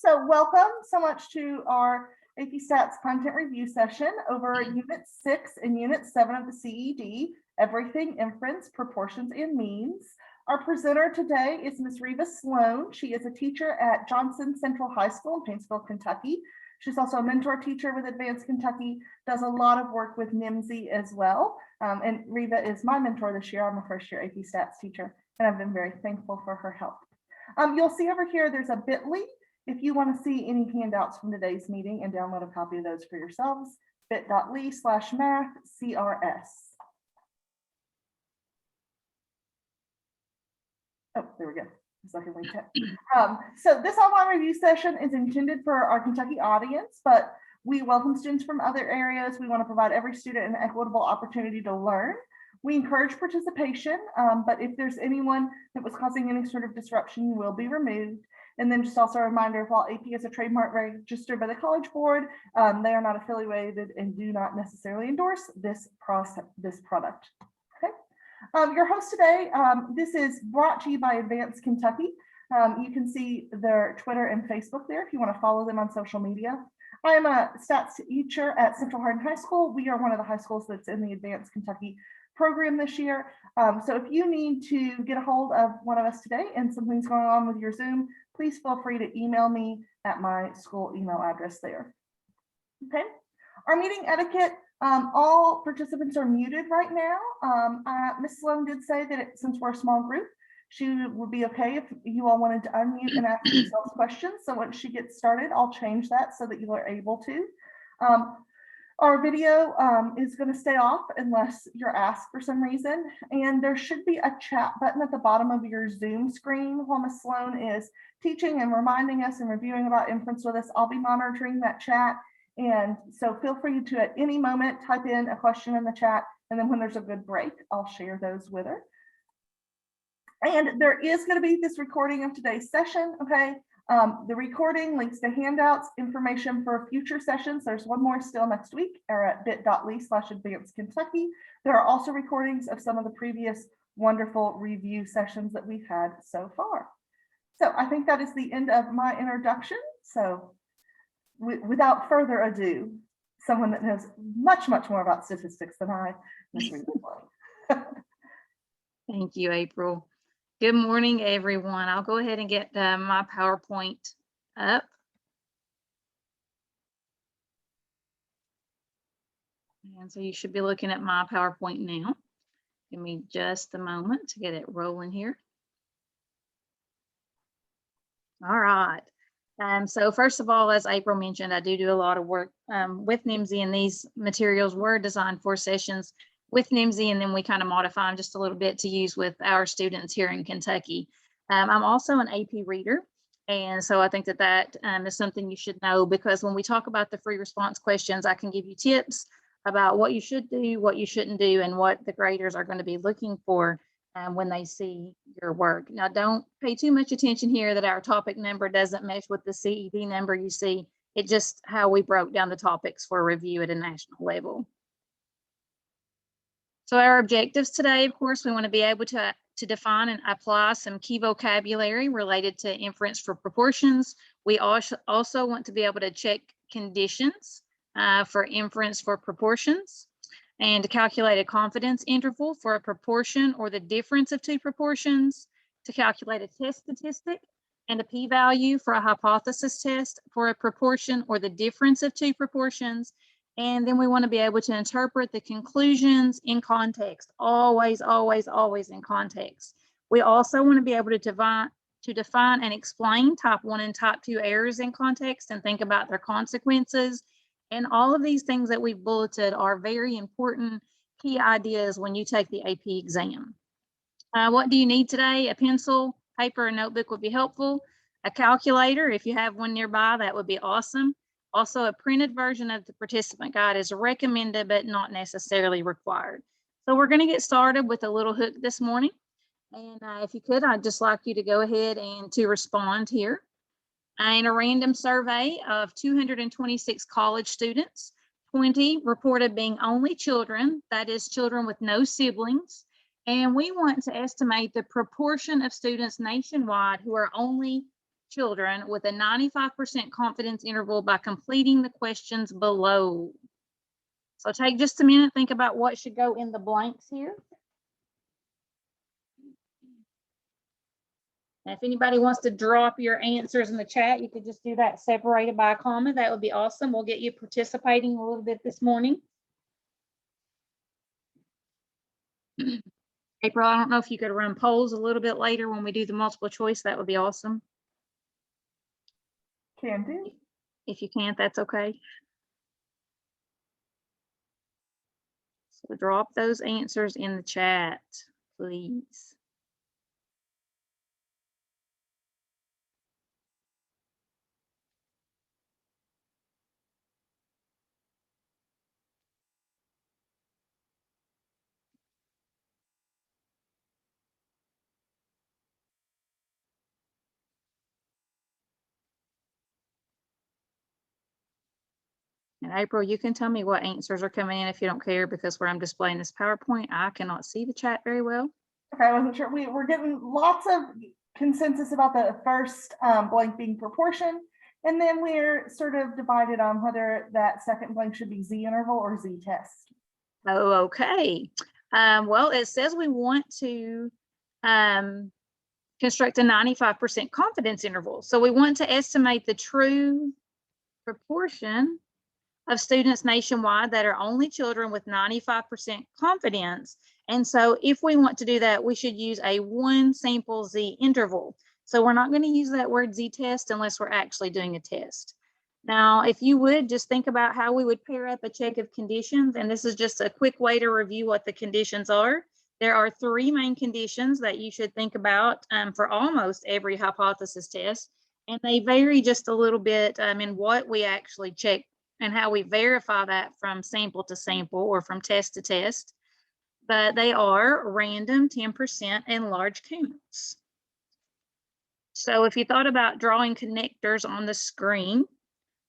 So welcome so much to our AP Stats content review session over Unit 6 and Unit 7 of the CED, Everything, Inference, Proportions, and Means. Our presenter today is Ms. Reva Slone. She is a teacher at Johnson Central High School in Paintsville, Kentucky. She's also a mentor teacher with Advanced Kentucky, does a lot of work with NIMSY as well. And Reva is my mentor this year. I'm a first-year AP Stats teacher, and I've been very thankful for her help. You'll see over here, there's a bit.ly. If you want to see any handouts from today's meeting and download a copy of those for yourselves, bit.ly/mathcrs. Oh, there we go. So this online review session is intended for our Kentucky audience, but we welcome students from other areas. We want to provide every student an equitable opportunity to learn. We encourage participation, but if there's anyone that was causing any sort of disruption, you will be removed. And then just also a reminder, while AP is a trademark registered by the College Board, they are not affiliated and do not necessarily endorse this product. Okay. Your host today, this is brought to you by Advanced Kentucky. You can see their Twitter and Facebook there if you want to follow them on social media. I am a stats teacher at Central Hardin High School. We are one of the high schools that's in the Advanced Kentucky program this year. So if you need to get a hold of one of us today and something's going on with your Zoom, please feel free to email me at my school email address there. Okay, our meeting etiquette, all participants are muted right now. Ms. Slone did say that since we're a small group, she would be okay if you all wanted to unmute and ask yourselves questions. So once she gets started, I'll change that so that you are able to. Our video is going to stay off unless you're asked for some reason. And there should be a chat button at the bottom of your Zoom screen while Ms. Slone is teaching and reminding us and reviewing about Inference with us. I'll be monitoring that chat. And so feel free to, at any moment, type in a question in the chat. And then when there's a good break, I'll share those with her. And there is going to be this recording of today's session, okay? The recording links to handouts, information for future sessions. There's one more still next week, or at bit.ly/advancedkentucky. There are also recordings of some of the previous wonderful review sessions that we've had so far. So I think that is the end of my introduction. So without further ado, someone that knows much, much more about statistics than I, Ms. Reva. Thank you, April. Good morning, everyone. I'll go ahead and get my PowerPoint up. And so you should be looking at my PowerPoint now. Give me just a moment to get it rolling here. All right. So first of all, as April mentioned, I do a lot of work with NIMSY, and these materials were designed for sessions with NIMSY, and then we kind of modify them just a little bit to use with our students here in Kentucky. I'm also an AP reader, and so I think that is something you should know, because when we talk about the free response questions, I can give you tips about what you should do, what you shouldn't do, and what the graders are going to be looking for when they see your work. Now, don't pay too much attention here that our topic number doesn't mesh with the CED number you see. It's just how we broke down the topics for review at a national level. So our objectives today, of course, we want to be able to define and apply some key vocabulary related to inference for proportions. We also want to be able to check conditions for inference for proportions, and to calculate a confidence interval for a proportion or the difference of two proportions, to calculate a test statistic and a p-value for a hypothesis test for a proportion or the difference of two proportions. And then we want to be able to interpret the conclusions in context, always, always, always in context. We also want to be able to define and explain type 1 and type 2 errors in context and think about their consequences. And all of these things that we've bulleted are very important key ideas when you take the AP exam. What do you need today? A pencil, paper, and notebook would be helpful. A calculator, if you have one nearby, that would be awesome. Also, a printed version of the participant guide is recommended, but not necessarily required. So we're going to get started with a little hook this morning. And if you could, I'd just like you to go ahead and to respond here. In a random survey of 226 college students, 20 reported being only children, that is children with no siblings. And we want to estimate the proportion of students nationwide who are only children with a 95% confidence interval by completing the questions below. So take just a minute, think about what should go in the blanks here. And if anybody wants to drop your answers in the chat, you could just do that separated by a comma. That would be awesome. We'll get you participating a little bit this morning. April, I don't know if you could run polls a little bit later when we do the multiple choice. That would be awesome. Can do. If you can't, that's okay. So drop those answers in the chat, please. And April, you can tell me what answers are coming in if you don't care, because where I'm displaying this PowerPoint, I cannot see the chat very well. Okay, I wasn't sure. We're getting lots of consensus about the first blank being proportion, and then we're sort of divided on whether that second blank should be Z interval or Z test. Oh, okay. Well, it says we want to construct a 95% confidence interval. So we want to estimate the true proportion of students nationwide that are only children with 95% confidence. And so if we want to do that, we should use a one sample Z interval. So we're not going to use that word Z test unless we're actually doing a test. Now, if you would just think about how we would pair up a check of conditions, and this is just a quick way to review what the conditions are. There are three main conditions that you should think about for almost every hypothesis test, and they vary just a little bit in what we actually check and how we verify that from sample to sample or from test to test. But they are random, 10%, and large counts. So if you thought about drawing connectors on the screen,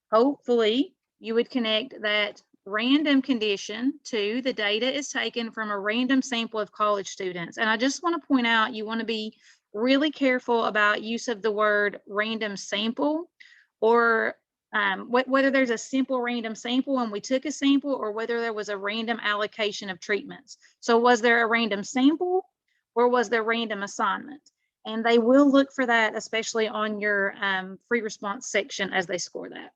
hopefully you would connect that random condition to the data is taken from a random sample of college students. And I just want to point out, you want to be really careful about use of the word random sample, or whether there's a simple random sample and we took a sample, or whether there was a random allocation of treatments. So was there a random sample or was there random assignment? And they will look for that, especially on your free response section as they score that.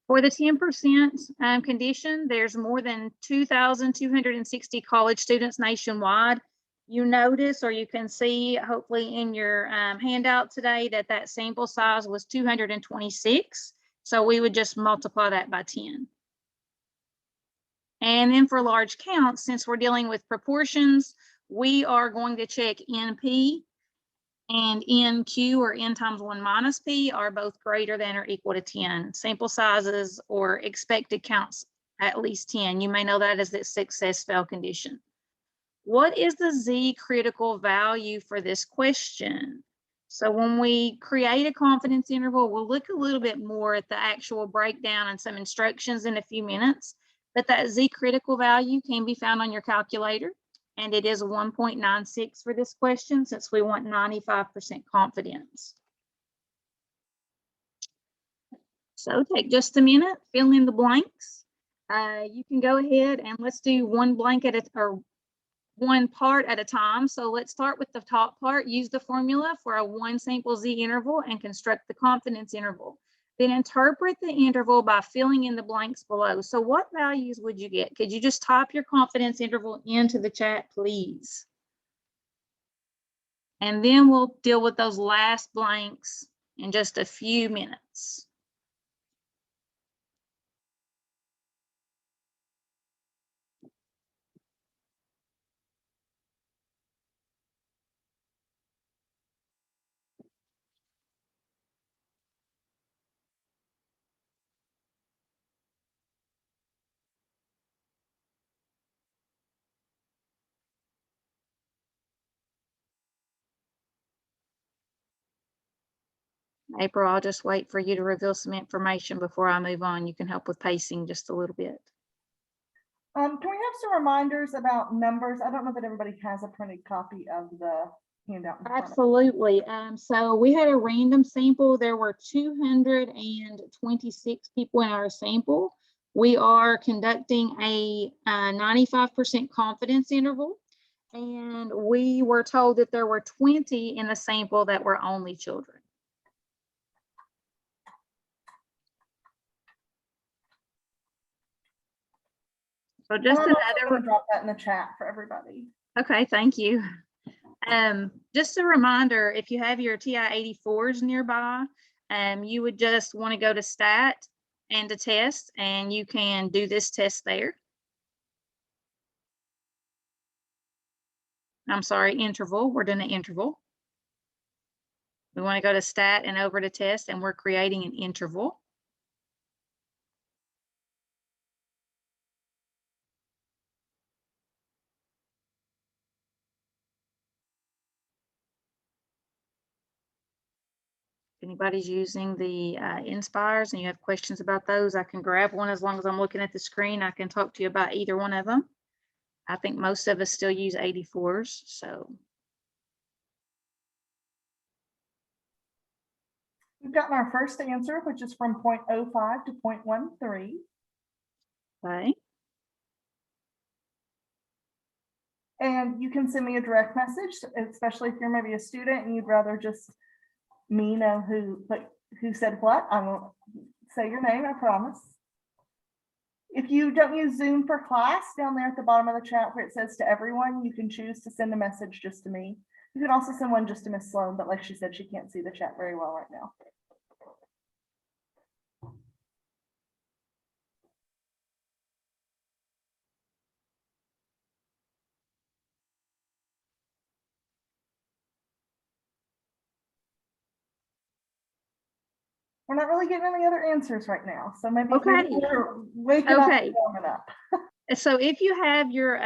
For the 10% condition, there's more than 2,260 college students nationwide. You notice, or you can see hopefully in your handout today, that that sample size was 226. So we would just multiply that by 10. And then for large counts, since we're dealing with proportions, we are going to check NP and NQ, or N times 1 minus P, are both greater than or equal to 10. Sample sizes or expected counts at least 10. You may know that as the success-fail condition. What is the Z critical value for this question? So when we create a confidence interval, we'll look a little bit more at the actual breakdown and some instructions in a few minutes, but that Z critical value can be found on your calculator, and it is 1.96 for this question since we want 95% confidence. So take just a minute, fill in the blanks. You can go ahead and let's do one blank at a, or one part at a time. So let's start with the top part. Use the formula for a one sample Z interval and construct the confidence interval. Then interpret the interval by filling in the blanks below. So what values would you get? Could you just type your confidence interval into the chat, please? And then we'll deal with those last blanks in just a few minutes. April, I'll just wait for you to reveal some information before I move on. You can help with pacing just a little bit. Can we have some reminders about numbers? I don't know that everybody has a printed copy of the handout in front of us. Absolutely. So we had a random sample. There were 226 people in our sample. We are conducting a 95% confidence interval. And we were told that there were 20 in the sample that were only children. So just I'm also another, gonna drop that in the chat for everybody. okay, thank you. Just a reminder, if you have your TI 84s nearby, you would just want to go to stat and to test, and you can do this test there. I'm sorry, interval. We're doing an interval. We want to go to stat and over to test, and we're creating an interval. If anybody's using the Inspires and you have questions about those, I can grab one. As long as I'm looking at the screen, I can talk to you about either one of them. I think most of us still use 84s, so. We've gotten our first answer, which is from 0.05 to 0.13. Okay. And you can send me a direct message, especially if you're maybe a student and you'd rather just me know who said what. I won't say your name, I promise. If you don't use Zoom for class, down there at the bottom of the chat where it says to everyone, you can choose to send a message just to me. You can also send one just to Miss Slone, but like she said, she can't see the chat very well right now. We're not really getting any other answers right now, so maybe we're waking up and warming up. So if you have your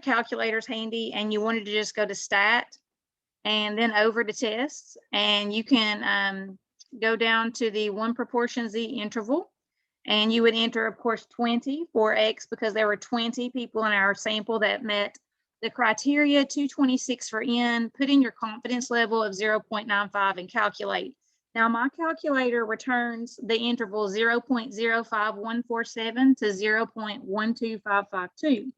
calculators handy and you wanted to just go to stat and then over to tests, and you can go down to the 1 proportion Z interval, and you would enter, of course, 20 for X because there were 20 people in our sample that met the criteria, 226 for N, put in your confidence level of 0.95 and calculate. Now my calculator returns the interval 0.05147 to 0.12552.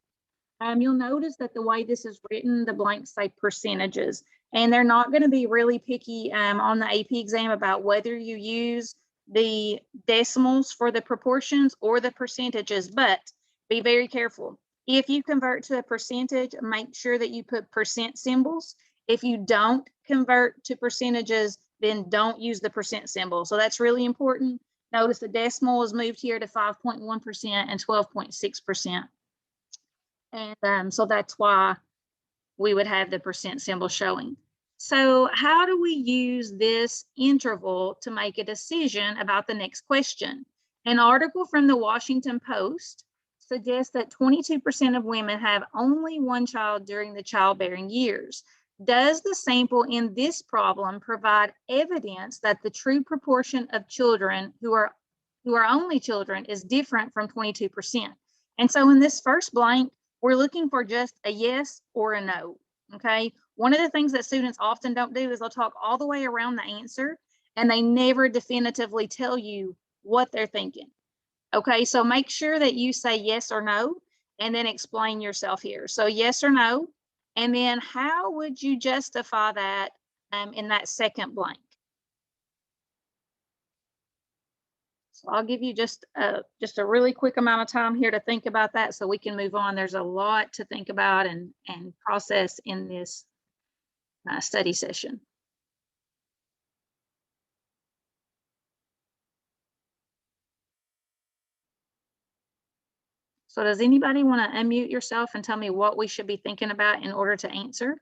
You'll notice that the way this is written, the blanks say percentages, and they're not going to be really picky on the AP exam about whether you use the decimals for the proportions or the percentages, but be very careful. If you convert to a percentage, make sure that you put percent symbols. If you don't convert to percentages, then don't use the percent symbol. So that's really important. Notice the decimal is moved here to 5.1% and 12.6%. And so that's why we would have the percent symbol showing. So how do we use this interval to make a decision about the next question? An article from the Washington Post suggests that 22% of women have only one child during the childbearing years. Does the sample in this problem provide evidence that the true proportion of children who are only children is different from 22%? And so in this first blank, we're looking for just a yes or a no, okay? One of the things that students often don't do is they'll talk all the way around the answer and they never definitively tell you what they're thinking, okay? So make sure that you say yes or no and then explain yourself here. So yes or no, and then how would you justify that in that second blank? So I'll give you just a really quick amount of time here to think about that so we can move on. There's a lot to think about and process in this study session. So does anybody want to unmute yourself and tell me what we should be thinking about in order to answer?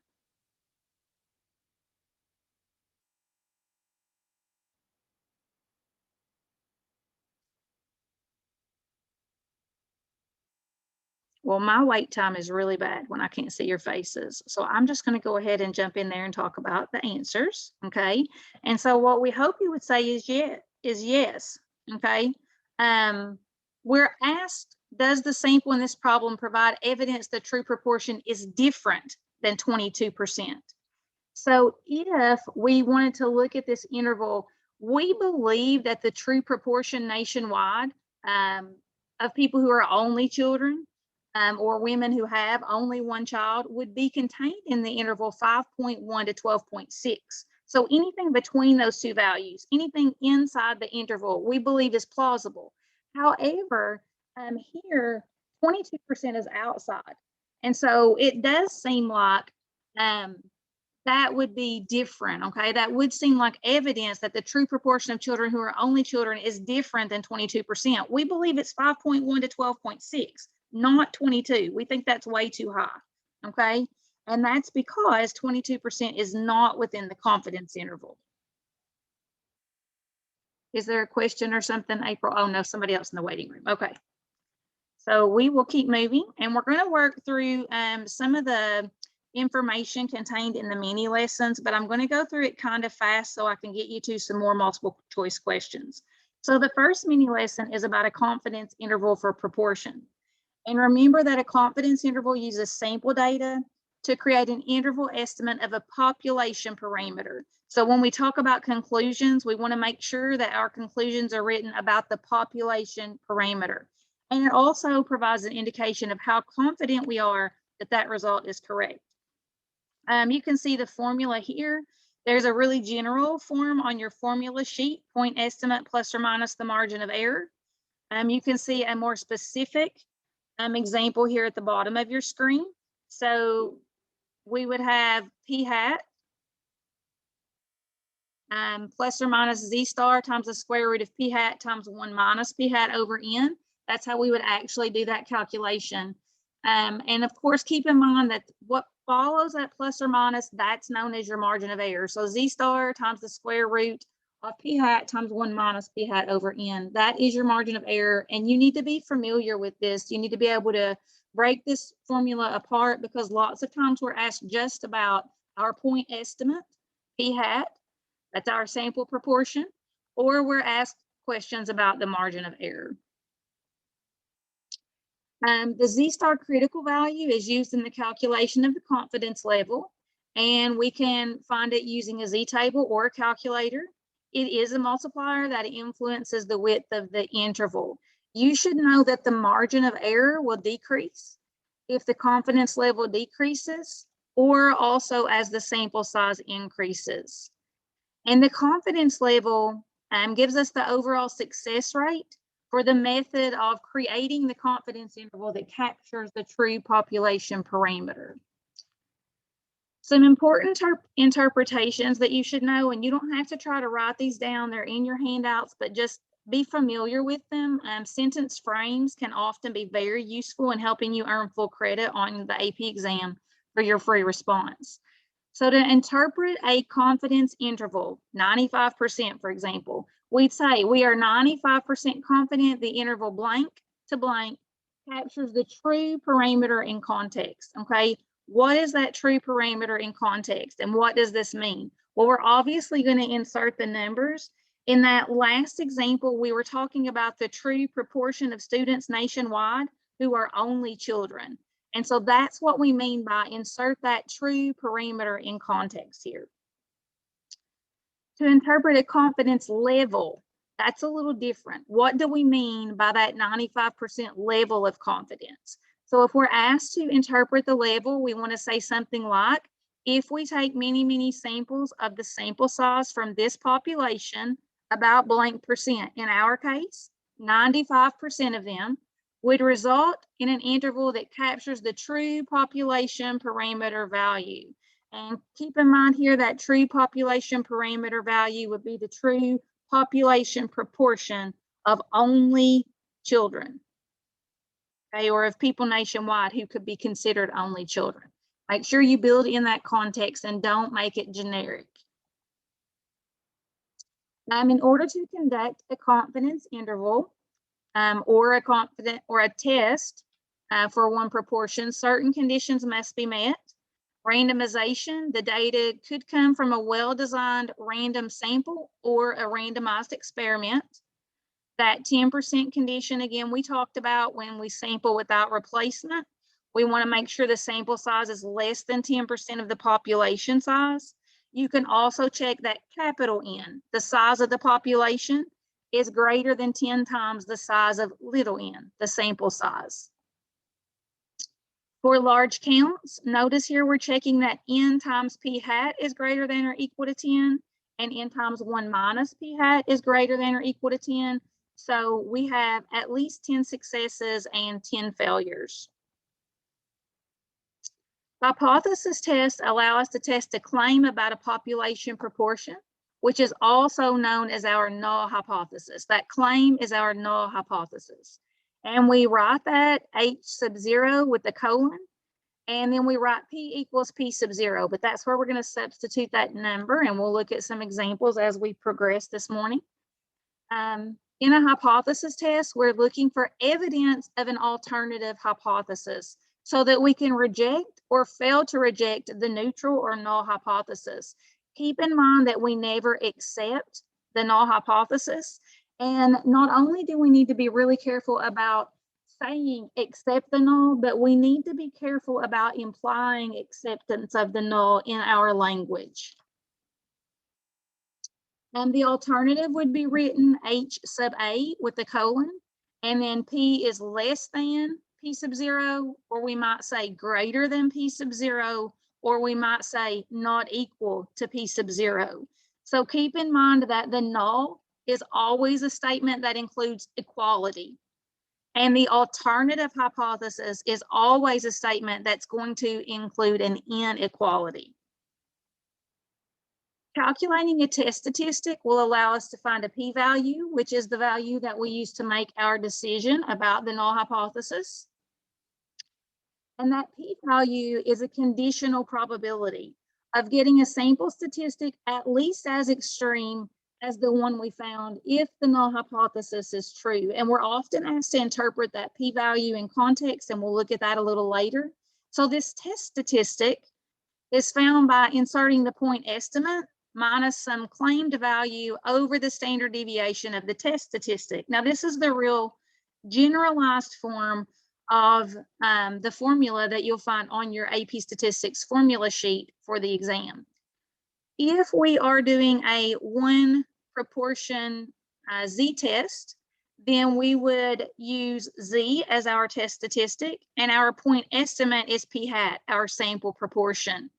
Well, my wait time is really bad when I can't see your faces. So I'm just going to go ahead and jump in there and talk about the answers. Okay. And so what we hope you would say is yes. Okay. We're asked, does the sample in this problem provide evidence the true proportion is different than 22%? So if we wanted to look at this interval, we believe that the true proportion nationwide of people who are only children or women who have only one child would be contained in the interval 5.1 to 12.6. So anything between those two values, anything inside the interval, we believe is plausible. However, here, 22% is outside. And so it does seem like that would be different, okay? That would seem like evidence that the true proportion of children who are only children is different than 22%. We believe it's 5.1 to 12.6, not 22. We think that's way too high, okay? And that's because 22% is not within the confidence interval. Is there a question or something, April? Oh no, somebody else in the waiting room. Okay. So we will keep moving, and we're going to work through some of the information contained in the mini lessons, but I'm going to go through it kind of fast so I can get you to some more multiple choice questions. So the first mini lesson is about a confidence interval for proportion. And remember that a confidence interval uses sample data to create an interval estimate of a population parameter. So when we talk about conclusions, we want to make sure that our conclusions are written about the population parameter. And it also provides an indication of how confident we are that that result is correct. You can see the formula here. There's a really general form on your formula sheet, point estimate plus or minus the margin of error. You can see a more specific example here at the bottom of your screen. So we would have p hat plus or minus z star times the square root of p hat times 1 minus p hat over n. That's how we would actually do that calculation. And of course, keep in mind that what follows that plus or minus, that's known as your margin of error. So z star times the square root of p hat times 1 minus p hat over n. That is your margin of error, and you need to be familiar with this. You need to be able to break this formula apart, because lots of times we're asked just about our point estimate, p hat, that's our sample proportion, or we're asked questions about the margin of error. The z-star critical value is used in the calculation of the confidence level, and we can find it using a z-table or a calculator. It is a multiplier that influences the width of the interval. You should know that the margin of error will decrease if the confidence level decreases, or also as the sample size increases. And the confidence level gives us the overall success rate for the method of creating the confidence interval that captures the true population parameter. Some important interpretations that you should know, and you don't have to try to write these down, they're in your handouts, but just be familiar with them. Sentence frames can often be very useful in helping you earn full credit on the AP exam for your free response. So to interpret a confidence interval, 95%, for example, we'd say we are 95% confident the interval blank to blank captures the true parameter in context, okay? What is that true parameter in context, and what does this mean? Well, we're obviously going to insert the numbers. In that last example, we were talking about the true proportion of students nationwide who are only children. And so that's what we mean by insert that true parameter in context here. To interpret a confidence level, that's a little different. What do we mean by that 95% level of confidence? So if we're asked to interpret the level, we want to say something like, if we take many, many samples of the sample size from this population, about blank percent, in our case, 95% of them, would result in an interval that captures the true population parameter value. And keep in mind here that true population parameter value would be the true population proportion of only children, okay, or of people nationwide who could be considered only children. Make sure you build in that context and don't make it generic. In order to conduct a confidence interval, or a test for one proportion, certain conditions must be met. Randomization, the data could come from a well-designed random sample or a randomized experiment. That 10% condition, again, we talked about when we sample without replacement. We want to make sure the sample size is less than 10% of the population size. You can also check that capital N, the size of the population, is greater than 10 times the size of little n, the sample size. For large counts, notice here we're checking that n times p hat is greater than or equal to 10, and n times 1 minus p hat is greater than or equal to 10. So we have at least 10 successes and 10 failures. Hypothesis tests allow us to test a claim about a population proportion, which is also known as our null hypothesis. That claim is our null hypothesis. And we write that H sub 0 with the colon, and then we write P equals P sub 0, but that's where we're going to substitute that number, and we'll look at some examples as we progress this morning. In a hypothesis test, we're looking for evidence of an alternative hypothesis so that we can reject or fail to reject the neutral or null hypothesis. Keep in mind that we never accept the null hypothesis. And not only do we need to be really careful about saying accept the null, but we need to be careful about implying acceptance of the null in our language. And the alternative would be written H sub A with the colon, and then P is less than P sub 0, or we might say greater than P sub 0, or we might say not equal to P sub 0. So keep in mind that the null is always a statement that includes equality. And the alternative hypothesis is always a statement that's going to include an inequality. Calculating a test statistic will allow us to find a p-value, which is the value that we use to make our decision about the null hypothesis. And that p-value is a conditional probability of getting a sample statistic at least as extreme as the one we found if the null hypothesis is true. And we're often asked to interpret that p-value in context, and we'll look at that a little later. So this test statistic is found by inserting the point estimate minus some claimed value over the standard deviation of the test statistic. Now, this is the real generalized form of the formula that you'll find on your AP Statistics formula sheet for the exam. If we are doing a one proportion z-test, then we would use z as our test statistic, and our point estimate is p hat, our sample proportion.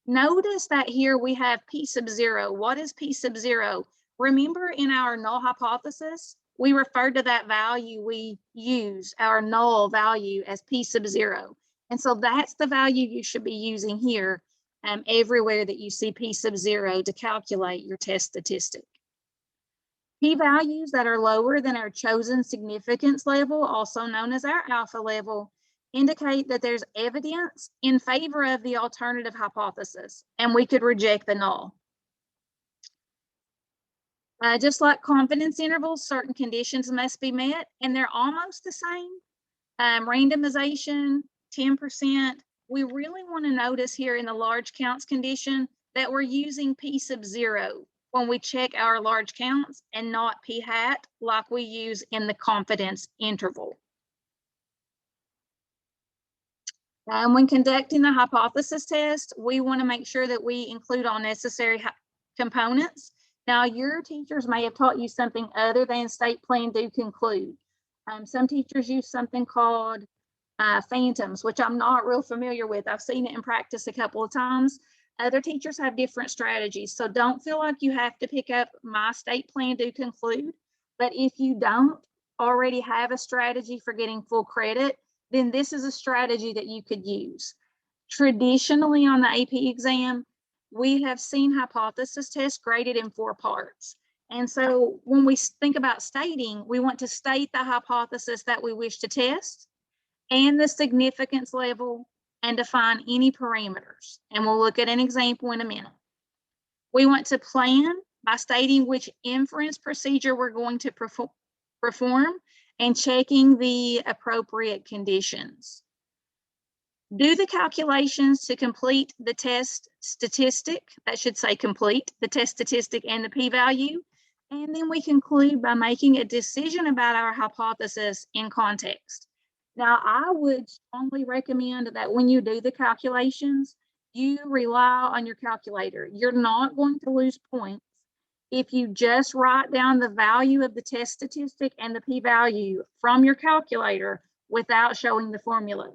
Notice that here we have P sub 0. What is P sub 0? Remember, in our null hypothesis, we referred to that value we use, our null value, as P sub 0. And so that's the value you should be using here everywhere that you see P sub 0 to calculate your test statistic. P-values that are lower than our chosen significance level, also known as our alpha level, indicate that there's evidence in favor of the alternative hypothesis, and we could reject the null. Just like confidence intervals, certain conditions must be met, and they're almost the same. Randomization, 10%. We really want to notice here in the large counts condition that we're using P sub 0 when we check our large counts and not P hat like we use in the confidence interval. When conducting the hypothesis test, we want to make sure that we include all necessary components. Now, your teachers may have taught you something other than state plan do conclude. Some teachers use something called phantoms, which I'm not real familiar with. I've seen it in practice a couple of times. Other teachers have different strategies, so don't feel like you have to pick up my state plan do conclude. But if you don't already have a strategy for getting full credit, then this is a strategy that you could use. Traditionally on the AP exam, we have seen hypothesis tests graded in 4 parts. And so when we think about stating, we want to state the hypothesis that we wish to test and the significance level and define any parameters. And we'll look at an example in a minute. We want to plan by stating which inference procedure we're going to perform and checking the appropriate conditions. Do the calculations to complete the test statistic. That should say complete the test statistic and the p-value. And then we conclude by making a decision about our hypothesis in context. Now, I would strongly recommend that when you do the calculations, you rely on your calculator. You're not going to lose points if you just write down the value of the test statistic and the p-value from your calculator without showing the formula.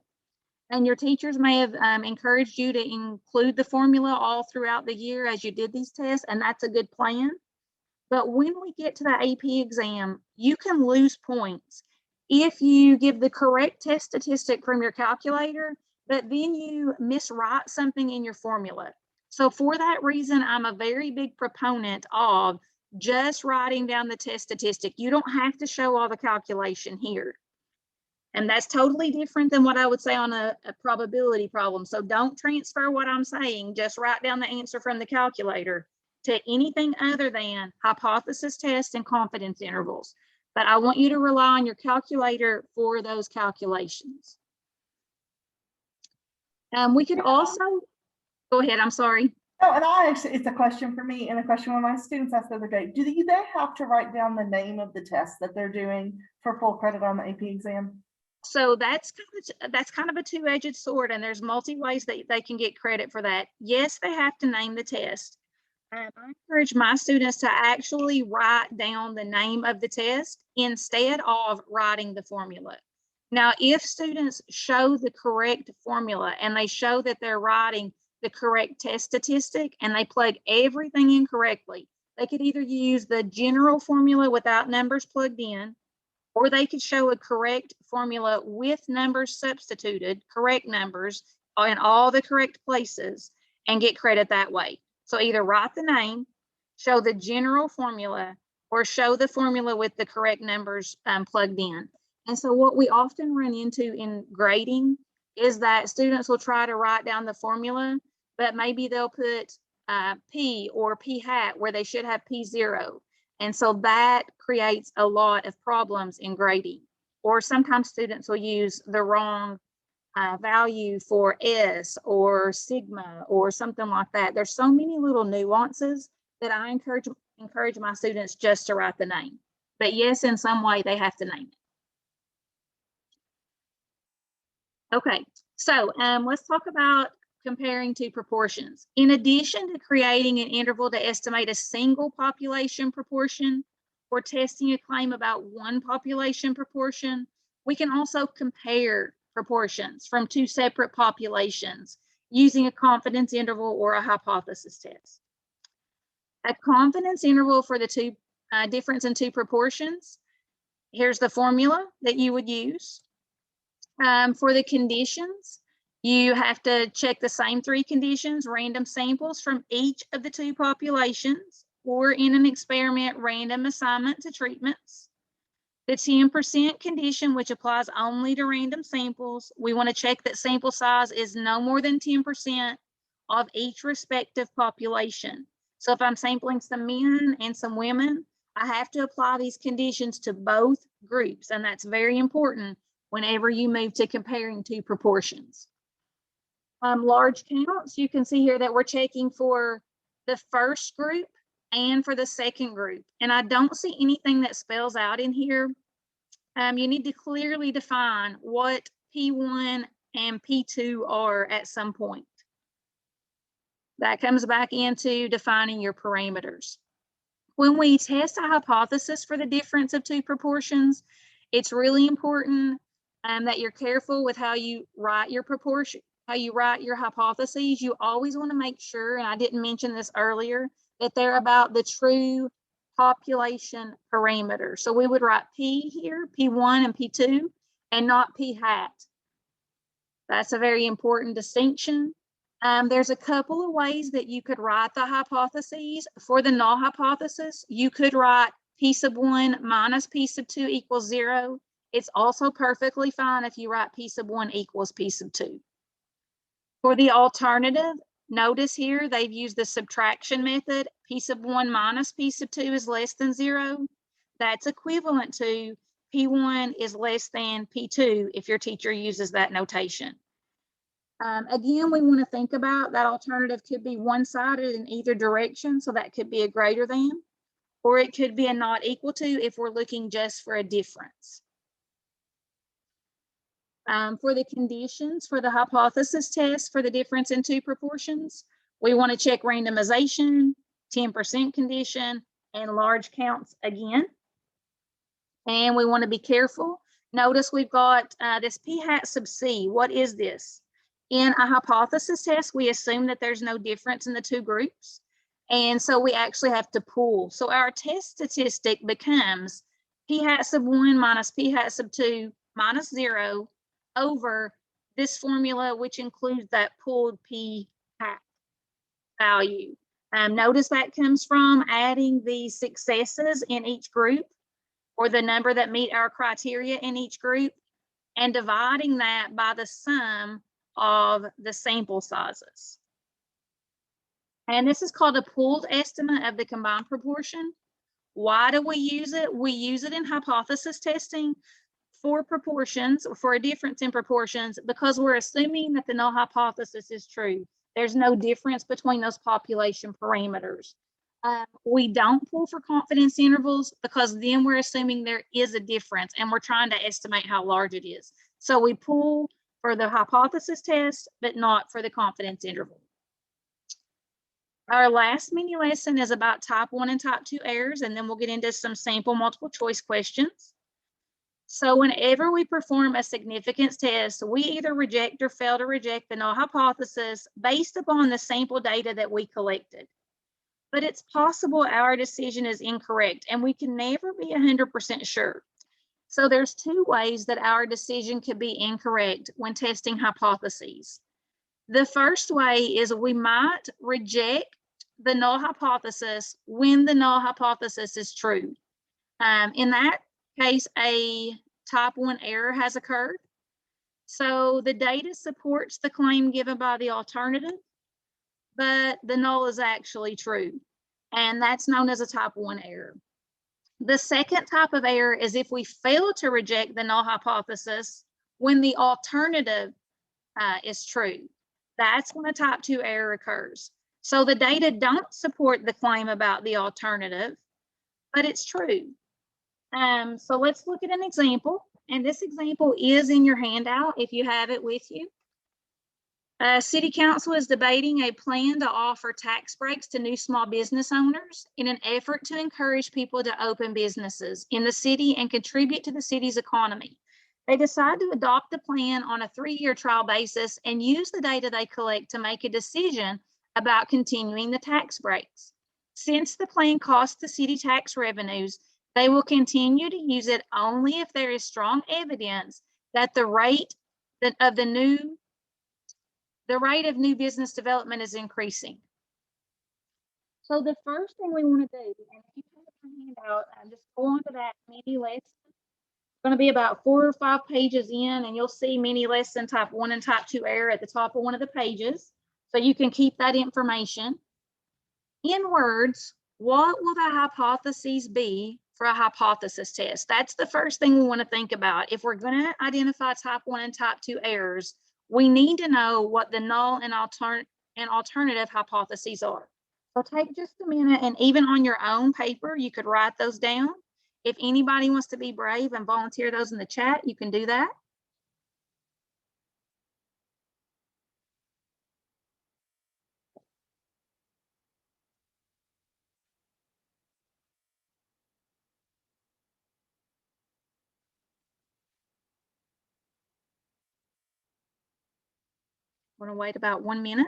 And your teachers may have encouraged you to include the formula all throughout the year as you did these tests, and that's a good plan. But when we get to the AP exam, you can lose points if you give the correct test statistic from your calculator, but then you miswrite something in your formula. So for that reason, I'm a very big proponent of just writing down the test statistic. You don't have to show all the calculation here. And that's totally different than what I would say on a probability problem. So don't transfer what I'm saying. Just write down the answer from the calculator to anything other than hypothesis tests and confidence intervals. But I want you to rely on your calculator for those calculations. We could also, go ahead, I'm sorry. Oh, and it's a question for me and a question one of my students asked the other day. Do they have to write down the name of the test that they're doing for full credit on the AP exam? So that's kind of a two-edged sword, and there's multi ways that they can get credit for that. Yes, they have to name the test. I encourage my students to actually write down the name of the test instead of writing the formula. Now, if students show the correct formula and they show that they're writing the correct test statistic and they plug everything in correctly, they could either use the general formula without numbers plugged in, or they could show a correct formula with numbers substituted, correct numbers in all the correct places, and get credit that way. So either write the name, show the general formula, or show the formula with the correct numbers plugged in. And so what we often run into in grading is that students will try to write down the formula, but maybe they'll put P or P hat where they should have P0. And so that creates a lot of problems in grading. Or sometimes students will use the wrong value for S or sigma or something like that. There's so many little nuances that I encourage my students just to write the name. But yes, in some way they have to name it. Okay, so let's talk about comparing two proportions. In addition to creating an interval to estimate a single population proportion or testing a claim about one population proportion, we can also compare proportions from two separate populations using a confidence interval or a hypothesis test. A confidence interval for the two difference in two proportions. Here's the formula that you would use. For the conditions, you have to check the same three conditions, random samples from each of the two populations, or in an experiment, random assignment to treatments. The 10% condition, which applies only to random samples, we want to check that sample size is no more than 10% of each respective population. So if I'm sampling some men and some women, I have to apply these conditions to both groups, and that's very important whenever you move to comparing two proportions. Large counts, you can see here that we're checking for the first group and for the second group. And I don't see anything that spells out in here. You need to clearly define what P1 and P2 are at some point. That comes back into defining your parameters. When we test a hypothesis for the difference of two proportions, it's really important that you're careful with how you write your proportion, how you write your hypotheses. You always want to make sure, and I didn't mention this earlier, that they're about the true population parameter. So we would write P here, P1 and P2, and not P hat. That's a very important distinction. There's a couple of ways that you could write the hypotheses. For the null hypothesis, you could write P sub 1 minus P sub 2 equals 0. It's also perfectly fine if you write P sub 1 equals P sub 2. For the alternative, notice here they've used the subtraction method. P sub 1 minus P sub 2 is less than 0. That's equivalent to P1 is less than P2 if your teacher uses that notation. Again, we want to think about that alternative could be one-sided in either direction, so that could be a greater than, or it could be a not equal to if we're looking just for a difference. For the conditions for the hypothesis test for the difference in two proportions, we want to check randomization, 10% condition, and large counts again. And we want to be careful. Notice we've got this p hat sub c. What is this? In a hypothesis test, we assume that there's no difference in the two groups. And so we actually have to pool. So our test statistic becomes p hat sub 1 minus p hat sub 2 minus 0 over this formula, which includes that pooled p hat value. Notice that comes from adding the successes in each group, or the number that meet our criteria in each group, and dividing that by the sum of the sample sizes. And this is called a pooled estimate of the combined proportion. Why do we use it? We use it in hypothesis testing for proportions, or for a difference in proportions, because we're assuming that the null hypothesis is true. There's no difference between those population parameters. We don't pool for confidence intervals because then we're assuming there is a difference and we're trying to estimate how large it is. So we pool for the hypothesis test, but not for the confidence interval. Our last mini lesson is about type 1 and type 2 errors, and then we'll get into some sample multiple choice questions. So whenever we perform a significance test, we either reject or fail to reject the null hypothesis based upon the sample data that we collected. But it's possible our decision is incorrect, and we can never be 100% sure. So there's two ways that our decision could be incorrect when testing hypotheses. The first way is we might reject the null hypothesis when the null hypothesis is true. In that case, a type 1 error has occurred. So the data supports the claim given by the alternative, but the null is actually true. And that's known as a type 1 error. The second type of error is if we fail to reject the null hypothesis when the alternative is true. That's when a type 2 error occurs. So the data don't support the claim about the alternative, but it's true. So let's look at an example. And this example is in your handout if you have it with you. City Council is debating a plan to offer tax breaks to new small business owners in an effort to encourage people to open businesses in the city and contribute to the city's economy. They decide to adopt the plan on a 3-year trial basis and use the data they collect to make a decision about continuing the tax breaks. Since the plan costs the city tax revenues, they will continue to use it only if there is strong evidence that the rate of new business development is increasing. So the first thing we want to do, and if you have a handout, just go on to that mini lesson. It's going to be about 4 or 5 pages in, and you'll see mini lesson type 1 and type 2 error at the top of one of the pages. So you can keep that information. In words, what will the hypotheses be for a hypothesis test? That's the first thing we want to think about. If we're going to identify type 1 and type 2 errors, we need to know what the null and alternative hypotheses are. So take just a minute, and even on your own paper, you could write those down. If anybody wants to be brave and volunteer those in the chat, you can do that. We're going to wait about 1 minute.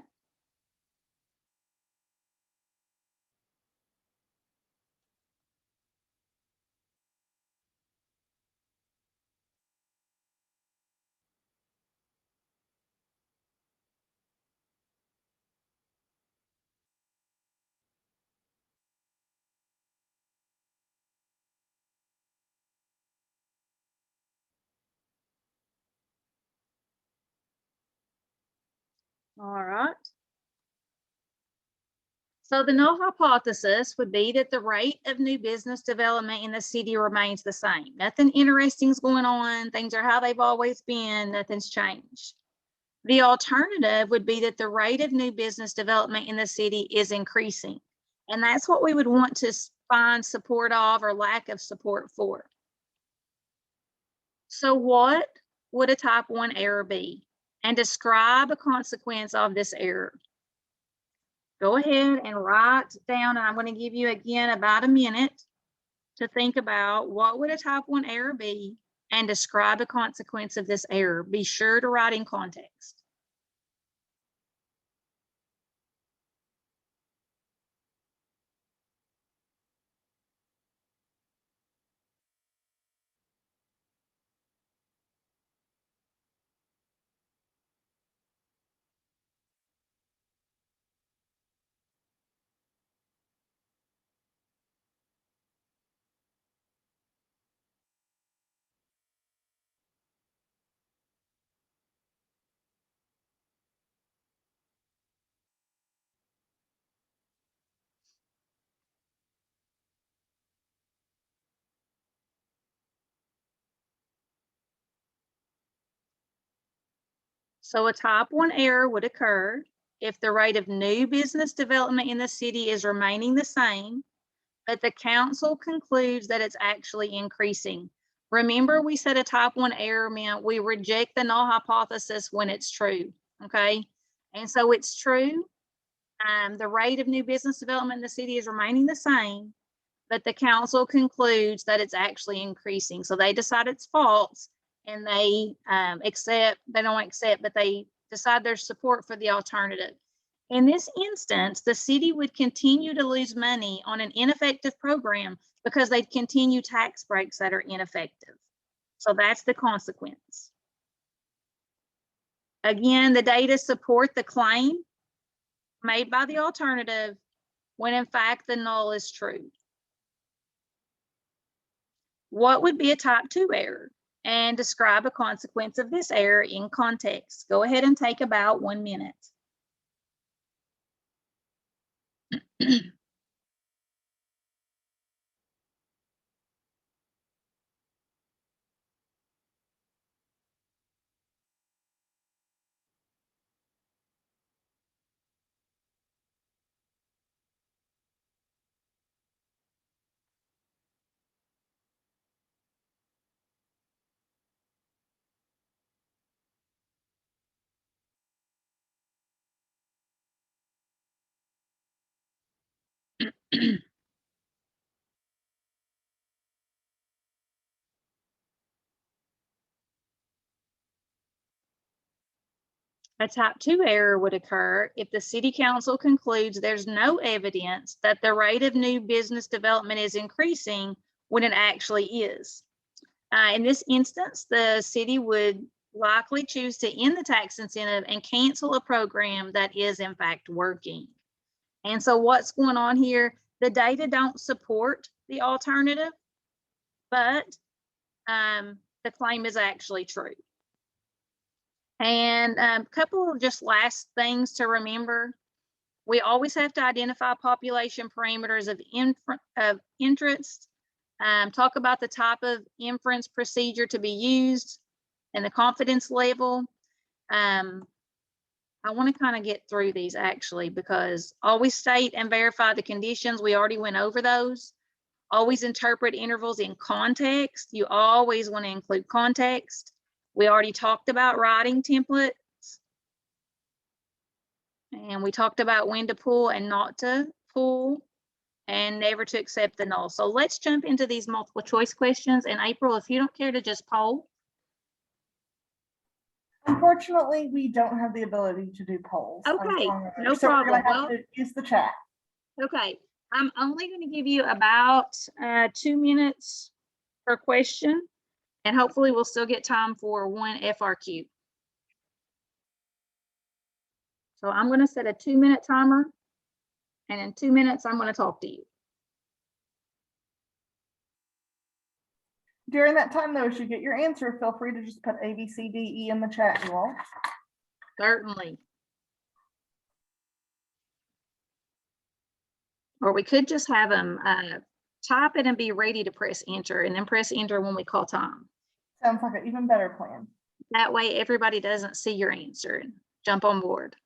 All right. So the null hypothesis would be that the rate of new business development in the city remains the same. Nothing interesting is going on. Things are how they've always been. Nothing's changed. The alternative would be that the rate of new business development in the city is increasing. And that's what we would want to find support of or lack of support for. So what would a type 1 error be? And describe a consequence of this error. Go ahead and write down, and I'm going to give you again about a minute to think about what would a type 1 error be and describe a consequence of this error. Be sure to write in context. So a type 1 error would occur if the rate of new business development in the city is remaining the same, but the council concludes that it's actually increasing. Remember, we said a type 1 error meant we reject the null hypothesis when it's true, okay? And so it's true. The rate of new business development in the city is remaining the same, but the council concludes that it's actually increasing. So they decide it's false, and they don't accept, but they decide there's support for the alternative. In this instance, the city would continue to lose money on an ineffective program because they'd continue tax breaks that are ineffective. So that's the consequence. Again, the data support the claim made by the alternative when in fact the null is true. What would be a type 2 error? And describe a consequence of this error in context. Go ahead and take about 1 minute. A type 2 error would occur if the city council concludes there's no evidence that the rate of new business development is increasing when it actually is. In this instance, the city would likely choose to end the tax incentive and cancel a program that is in fact working. And so what's going on here? The data don't support the alternative, but the claim is actually true. And a couple of just last things to remember. We always have to identify population parameters of interest, talk about the type of inference procedure to be used and the confidence level. I want to kind of get through these actually, because always state and verify the conditions. We already went over those. Always interpret intervals in context. You always want to include context. We already talked about writing templates. And we talked about when to pull and not to pull, and never to accept the null. So let's jump into these multiple choice questions. And April, if you don't care to just poll. Unfortunately, we don't have the ability to do polls. Okay, no so problem. We're gonna have to use the chat. Okay, I'm only going to give you about 2 minutes per question, and hopefully we'll still get time for one FRQ. So I'm going to set a 2-minute timer, and in 2 minutes, I'm going to talk to you. During that time, though, as you get your answer, feel free to just put A, B, C, D, E in the chat, you all. Certainly. Or we could just have them type it and be ready to press enter, and then press enter when we call time. Sounds like an even better plan. That way everybody doesn't see your answer and jump on board.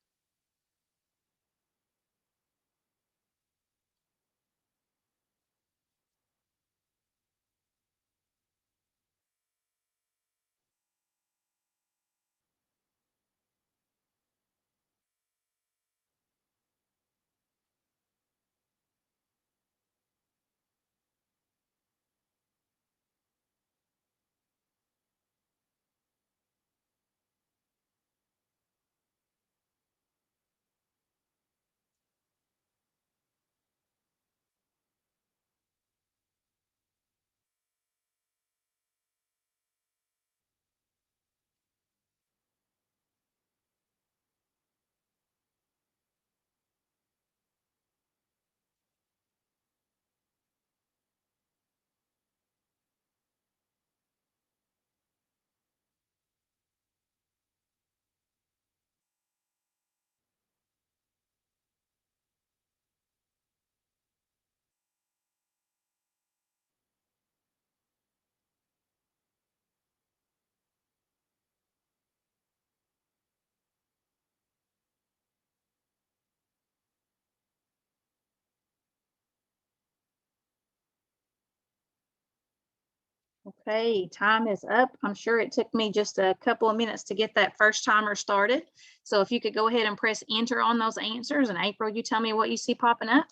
Okay, time is up. I'm sure it took me just a couple of minutes to get that first timer started. So if you could go ahead and press enter on those answers, and April, you tell me what you see popping up.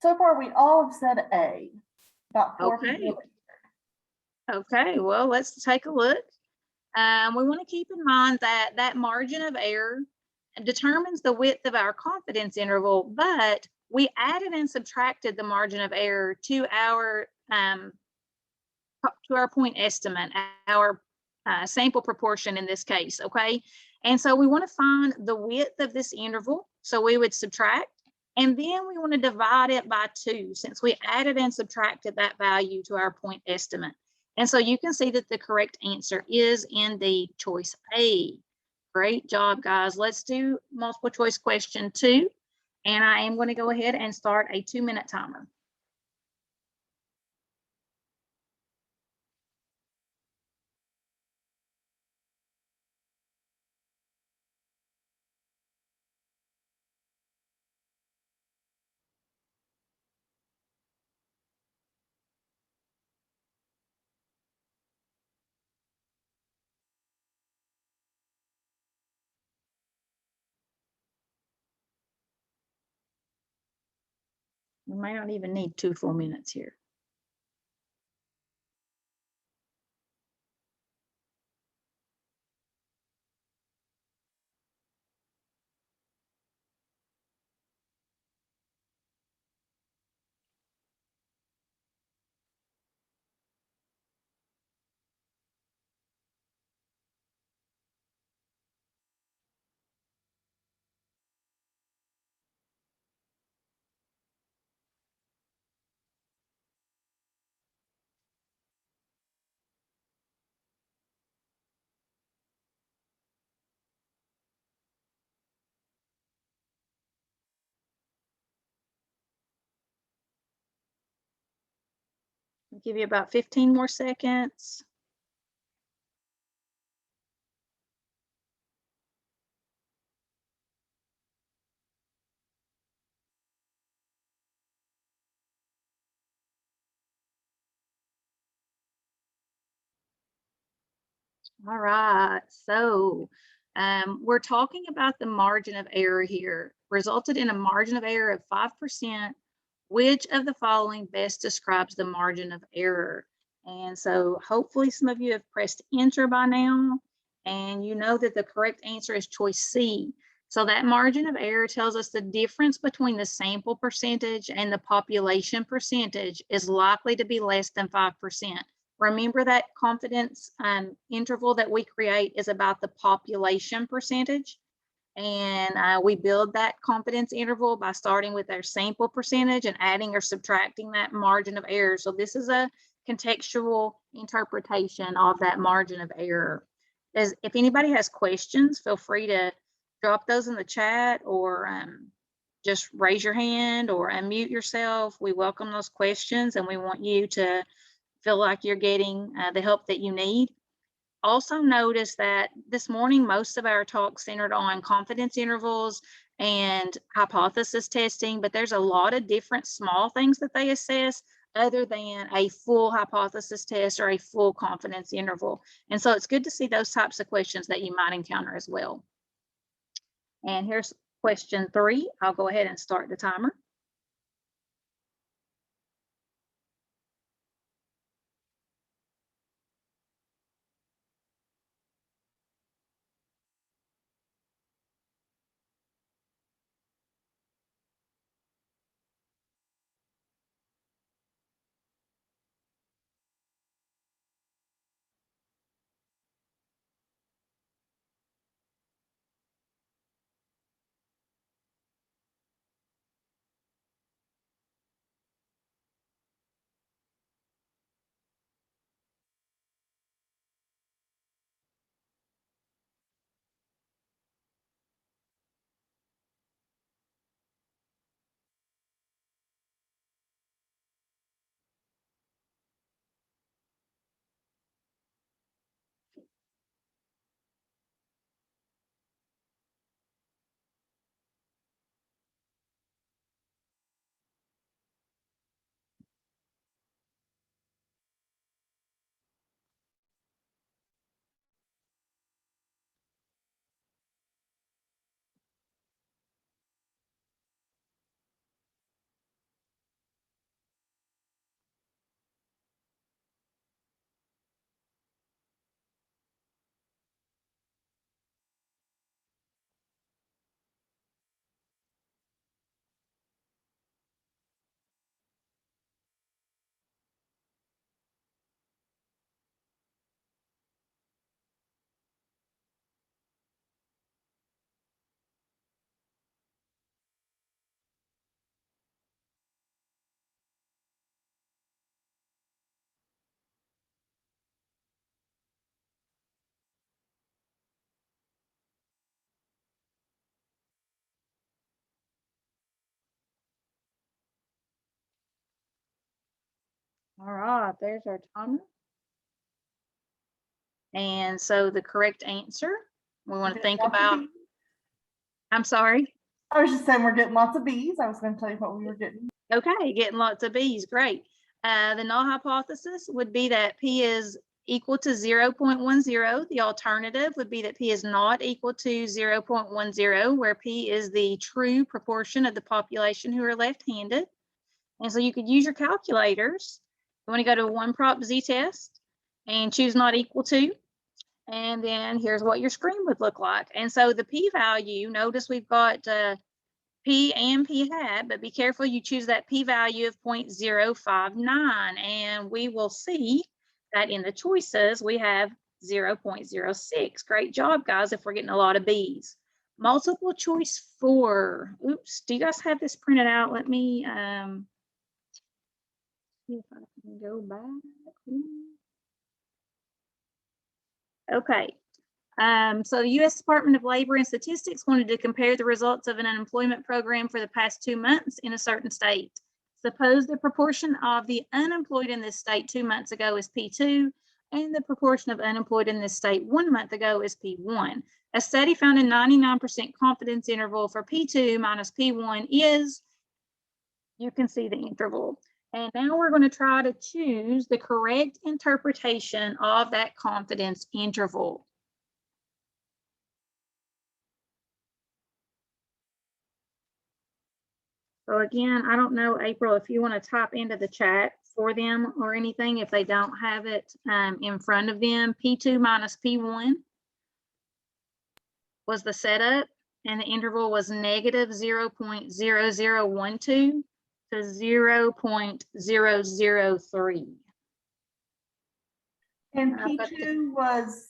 So far, we all have said A. About 4 Okay. people. Okay, well, let's take a look. We want to keep in mind that that margin of error determines the width of our confidence interval, but we added and subtracted the margin of error to our point estimate, our sample proportion in this case, okay? And so we want to find the width of this interval. So we would subtract, and then we want to divide it by 2 since we added and subtracted that value to our point estimate. And so you can see that the correct answer is indeed choice A. Great job, guys. Let's do multiple choice question 2. And I am going to go ahead and start a 2-minute timer. We may not even need 2 full minutes here. I'll give you about 15 more seconds. All right, so we're talking about the margin of error here. Resulted in a margin of error of 5%. Which of the following best describes the margin of error? And so hopefully some of you have pressed enter by now, and you know that the correct answer is choice C. So that margin of error tells us the difference between the sample percentage and the population percentage is likely to be less than 5%. Remember that confidence interval that we create is about the population percentage. And we build that confidence interval by starting with our sample percentage and adding or subtracting that margin of error. So this is a contextual interpretation of that margin of error. If anybody has questions, feel free to drop those in the chat, or just raise your hand or unmute yourself. We welcome those questions, and we want you to feel like you're getting the help that you need. Also notice that this morning, most of our talk centered on confidence intervals and hypothesis testing, but there's a lot of different small things that they assess other than a full hypothesis test or a full confidence interval. And so it's good to see those types of questions that you might encounter as well. And here's question 3. I'll go ahead and start the timer. right, there's our timer. And so the correct answer, we want to think Lots of about, Bs. I'm sorry. I was just saying we're getting lots of Bs. I was going to tell you what we were getting. Okay, getting lots of Bs, great. The null hypothesis would be that P is equal to 0.10. The alternative would be that P is not equal to 0.10, where P is the true proportion of the population who are left-handed. And so you could use your calculators. You want to go to a one prop z-test and choose not equal to. And then here's what your screen would look like. And so the p-value, notice we've got p and p hat, but be careful you choose that p-value of 0.059. And we will see that in the choices, we have 0.06. Great job, guys, if we're getting a lot of Bs. Multiple choice 4. Oops, do you guys have this printed out? Let me see if I can go back. Okay. So the U.S. Department of Labor and Statistics wanted to compare the results of an unemployment program for the past 2 months in a certain state. Suppose the proportion of the unemployed in this state 2 months ago is P2, and the proportion of unemployed in this state 1 month ago is P1. A study found a 99% confidence interval for P2 minus P1 is, you can see the interval. And now we're going to try to choose the correct interpretation of that confidence interval. So again, I don't know, April, if you want to type into the chat for them or anything, if they don't have it in front of them. P2 minus P1 was the setup, and the interval was negative 0.0012 to 0.003. And P2 was,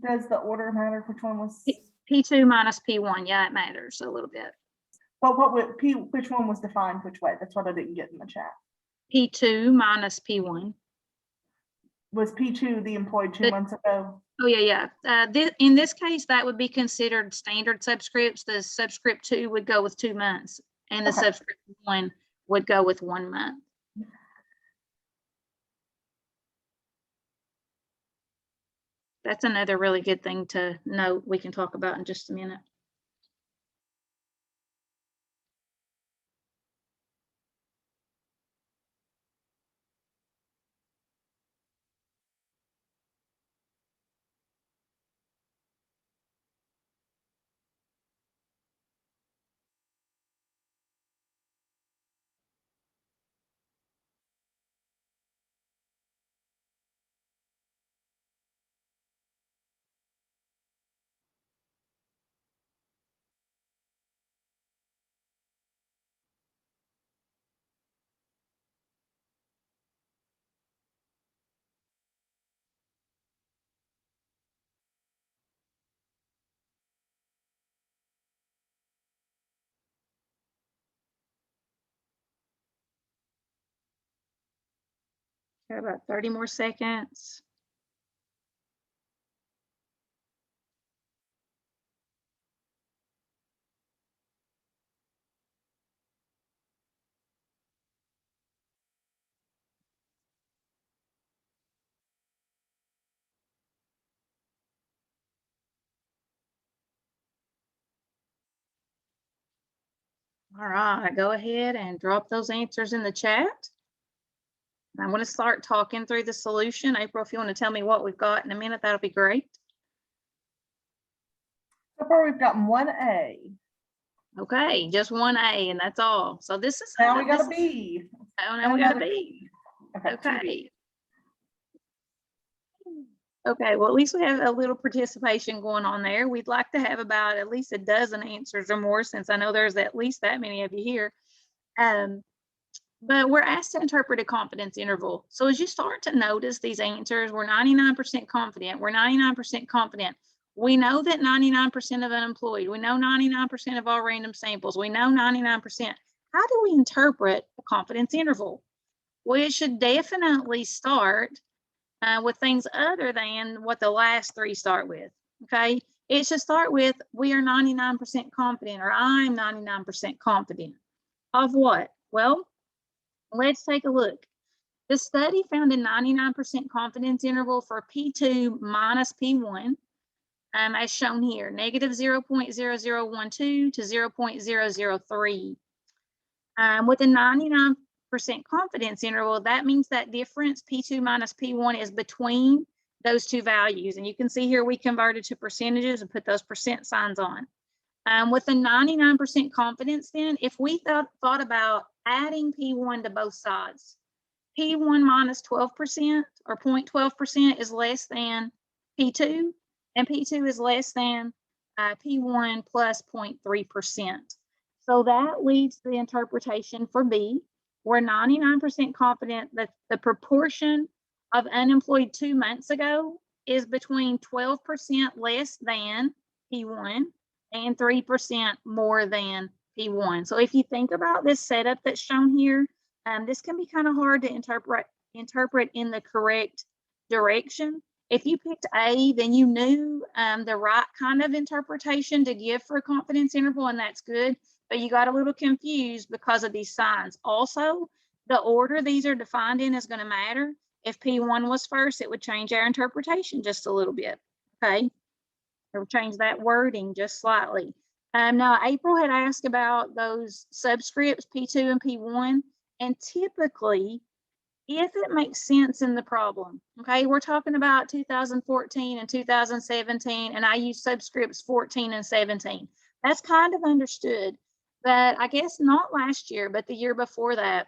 does the order matter? Which one was? P2 minus P1, yeah, it matters a little bit. But what would which one was defined which way? That's what I didn't get in the chat. P2 minus P1. Was P2 the employed 2 months ago? Oh, yeah. In this case, that would be considered standard subscripts. The subscript 2 would go with 2 months, and the subscript 1 would go with 1 month. That's another really good thing to note we can talk about in just a minute. Got about 30 more seconds. All right, go ahead and drop those answers in the chat. I'm going to start talking through the solution. April, if you want to tell me what we've got in a minute, that'll be great. So far, we've gotten 1A. Okay, just 1A, and that's all. So this is now we got a B. Oh, now we got a B. Okay. Okay, well, at least we have a little participation going on there. We'd like to have about at least a dozen answers or more, since I know there's at least that many of you here. But we're asked to interpret a confidence interval. So as you start to notice these answers, we're 99% confident. We're 99% confident. We know that 99% of unemployed. We know 99% of all random samples. We know 99%. How do we interpret a confidence interval? Well, it should definitely start with things other than what the last 3 start with, okay? It should start with, we are 99% confident, or I'm 99% confident. Of what? Well, let's take a look. The study found a 99% confidence interval for P2 minus P1, as shown here, negative 0.0012 to 0.003. With a 99% confidence interval, that means that difference, P2 minus P1, is between those two values. And you can see here we converted to percentages and put those percent signs on. With a 99% confidence, then, if we thought about adding P1 to both sides, P1 minus 12% or 0.12% is less than P2, and P2 is less than P1 plus 0.3%. So that leads to the interpretation for B. We're 99% confident that the proportion of unemployed 2 months ago is between 12% less than P1 and 3% more than P1. So if you think about this setup that's shown here, this can be kind of hard to interpret in the correct direction. If you picked A, then you knew the right kind of interpretation to give for a confidence interval, and that's good, but you got a little confused because of these signs. Also, the order these are defined in is going to matter. If P1 was first, it would change our interpretation just a little bit, okay? It would change that wording just slightly. Now, April had asked about those subscripts, P2 and P1, and typically, if it makes sense in the problem, okay, we're talking about 2014 and 2017, and I use subscripts 14 and 17. That's kind of understood, but I guess not last year, but the year before that,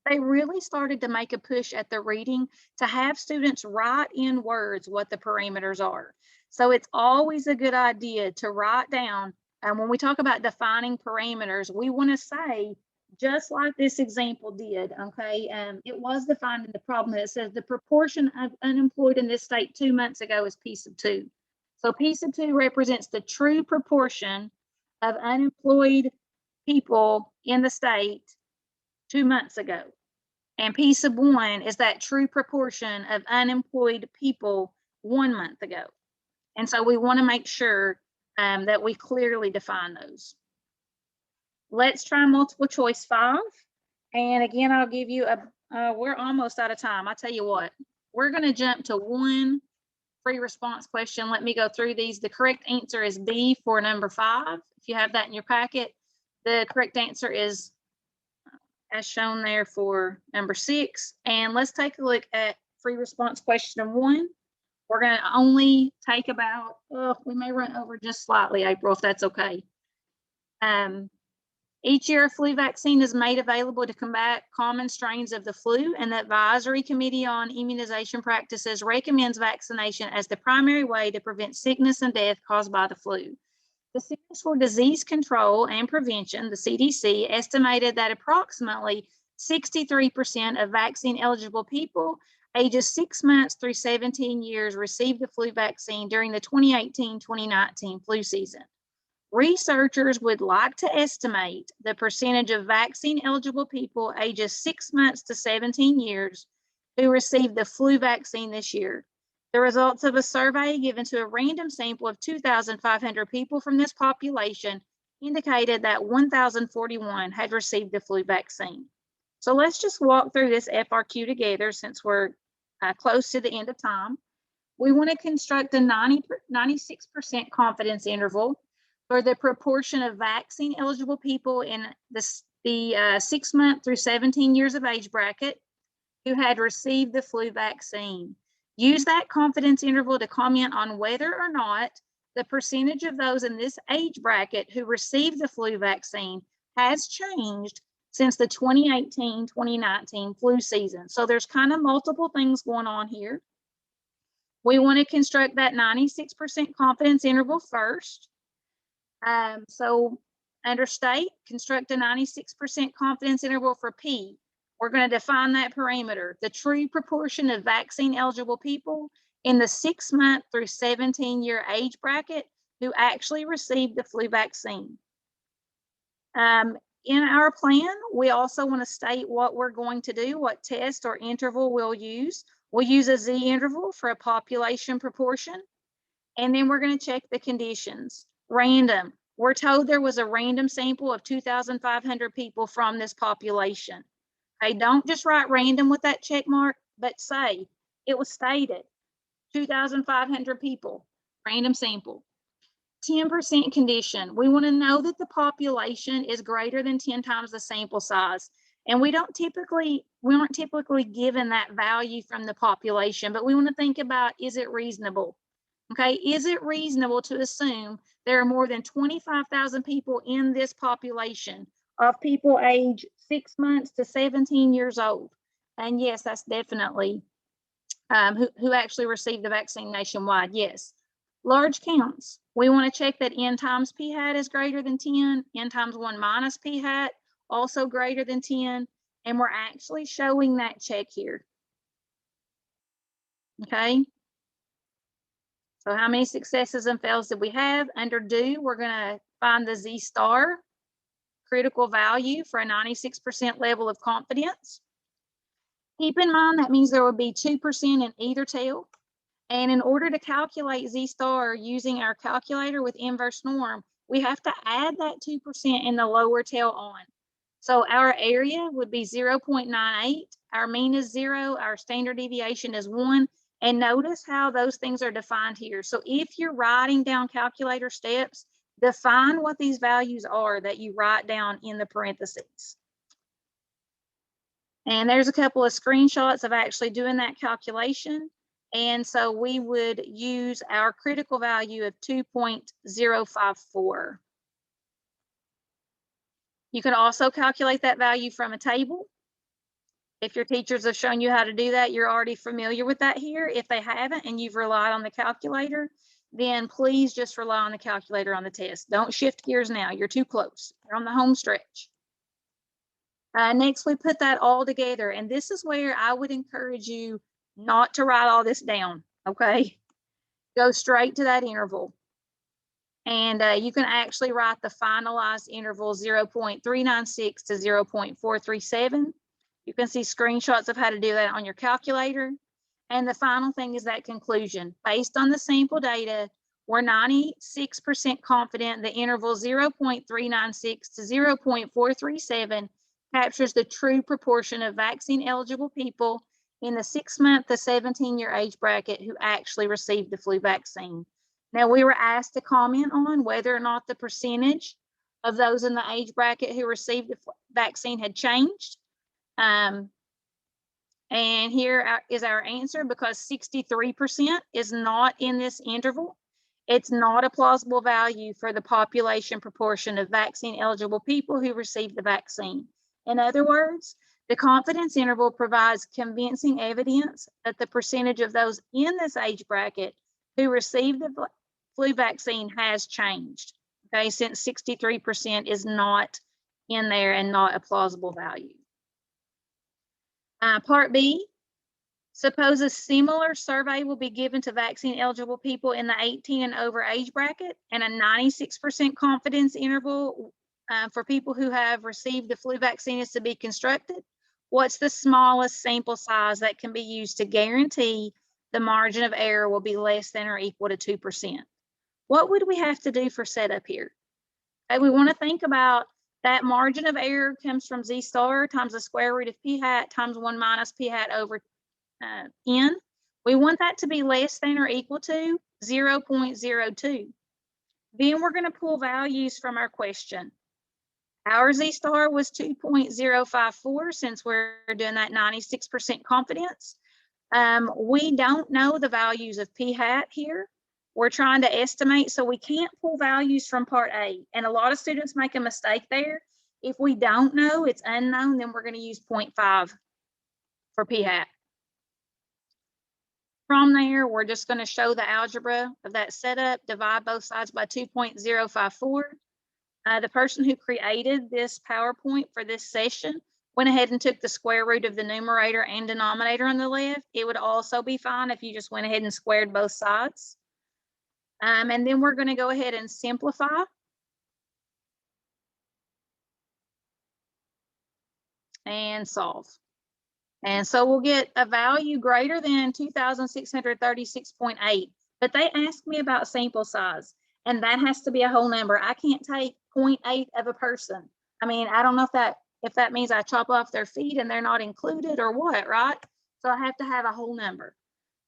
they really started to make a push at the reading to have students write in words what the parameters are. So it's always a good idea to write down, when we talk about defining parameters, we want to say, just like this example did, okay? It was defined in the problem that it says the proportion of unemployed in this state 2 months ago is P sub 2. So P sub 2 represents the true proportion of unemployed people in the state 2 months ago. And P sub 1 is that true proportion of unemployed people 1 month ago. And so we want to make sure that we clearly define those. Let's try multiple choice 5. And again, I'll give you we're almost out of time. I tell you what, we're going to jump to one free response question. Let me go through these. The correct answer is B for number 5. If you have that in your packet, the correct answer is as shown there for number 6. And let's take a look at free response question 1. We're going to only take about, we may run over just slightly, April, if that's okay. Each year, a flu vaccine is made available to combat common strains of the flu, and the Advisory Committee on Immunization Practices recommends vaccination as the primary way to prevent sickness and death caused by the flu. The Centers for Disease Control and Prevention, the CDC, estimated that approximately 63% of vaccine-eligible people ages 6 months through 17 years received the flu vaccine during the 2018-2019 flu season. Researchers would like to estimate the percentage of vaccine-eligible people ages 6 months to 17 years who received the flu vaccine this year. The results of a survey given to a random sample of 2,500 people from this population indicated that 1,041 had received the flu vaccine. So let's just walk through this FRQ together since we're close to the end of time. We want to construct a 96% confidence interval for the proportion of vaccine eligible people in the 6 month through 17 years of age bracket who had received the flu vaccine. Use that confidence interval to comment on whether or not the percentage of those in this age bracket who received the flu vaccine has changed since the 2018-2019 flu season. So there's kind of multiple things going on here. We want to construct that 96% confidence interval first. So under state, construct a 96% confidence interval for P. We're going to define that parameter, the true proportion of vaccine eligible people in the 6 month through 17 year age bracket who actually received the flu vaccine. In our plan, we also want to state what we're going to do, what test or interval we'll use. We'll use a Z interval for a population proportion, and then we're going to check the conditions. Random. We're told there was a random sample of 2,500 people from this population. Okay, don't just write random with that check mark, but say it was stated 2,500 people, random sample. 10% condition. We want to know that the population is greater than 10 times the sample size. And we aren't typically given that value from the population, but we want to think about, is it reasonable? Okay, is it reasonable to assume there are more than 25,000 people in this population of people age 6 months to 17 years old? And yes, that's definitely who actually received the vaccine nationwide. Yes. Large counts. We want to check that n times p hat is greater than 10, n times 1 minus p hat also greater than 10, and we're actually showing that check here. Okay. So how many successes and fails did we have? Under do, we're going to find the Z star critical value for a 96% level of confidence. Keep in mind that means there will be 2% in either tail. And in order to calculate Z star using our calculator with inverse norm, we have to add that 2% in the lower tail on. So our area would be 0.98. Our mean is 0. Our standard deviation is 1. And notice how those things are defined here. So if you're writing down calculator steps, define what these values are that you write down in the parentheses. And there's a couple of screenshots of actually doing that calculation. And so we would use our critical value of 2.054. You can also calculate that value from a table. If your teachers have shown you how to do that, you're already familiar with that here. If they haven't and you've relied on the calculator, then please just rely on the calculator on the test. Don't shift gears now. You're too close. You're on the home stretch. Next, we put that all together. And this is where I would encourage you not to write all this down, okay? Go straight to that interval. And you can actually write the finalized interval 0.396 to 0.437. You can see screenshots of how to do that on your calculator. And the final thing is that conclusion. Based on the sample data, we're 96% confident the interval 0.396 to 0.437 captures the true proportion of vaccine eligible people in the 6-month to 17-year age bracket who actually received the flu vaccine. Now, we were asked to comment on whether or not the percentage of those in the age bracket who received the vaccine had changed. And here is our answer, because 63% is not in this interval. It's not a plausible value for the population proportion of vaccine eligible people who received the vaccine. In other words, the confidence interval provides convincing evidence that the percentage of those in this age bracket who received the flu vaccine has changed, okay, since 63% is not in there and not a plausible value. Part B, suppose a similar survey will be given to vaccine eligible people in the 18 and over age bracket, and a 96% confidence interval for people who have received the flu vaccine is to be constructed. What's the smallest sample size that can be used to guarantee the margin of error will be less than or equal to 2%? What would we have to do for setup here? Okay, we want to think about that margin of error comes from Z star times the square root of p hat times 1 minus p hat over n. We want that to be less than or equal to 0.02. Then we're going to pull values from our question. Our Z star was 2.054 since we're doing that 96% confidence. We don't know the values of p hat here. We're trying to estimate, so we can't pull values from part A. And a lot of students make a mistake there. If we don't know, it's unknown, then we're going to use 0.5 for p hat. From there, we're just going to show the algebra of that setup, divide both sides by 2.054. The person who created this PowerPoint for this session went ahead and took the square root of the numerator and denominator on the left. It would also be fine if you just went ahead and squared both sides. And then we're going to go ahead and simplify. And solve. And so we'll get a value greater than 2,636.8. But they asked me about sample size, and that has to be a whole number. I can't take 0.8 of a person. I mean, I don't know if that if that means I chop off their feet and they're not included or what, right? So I have to have a whole number.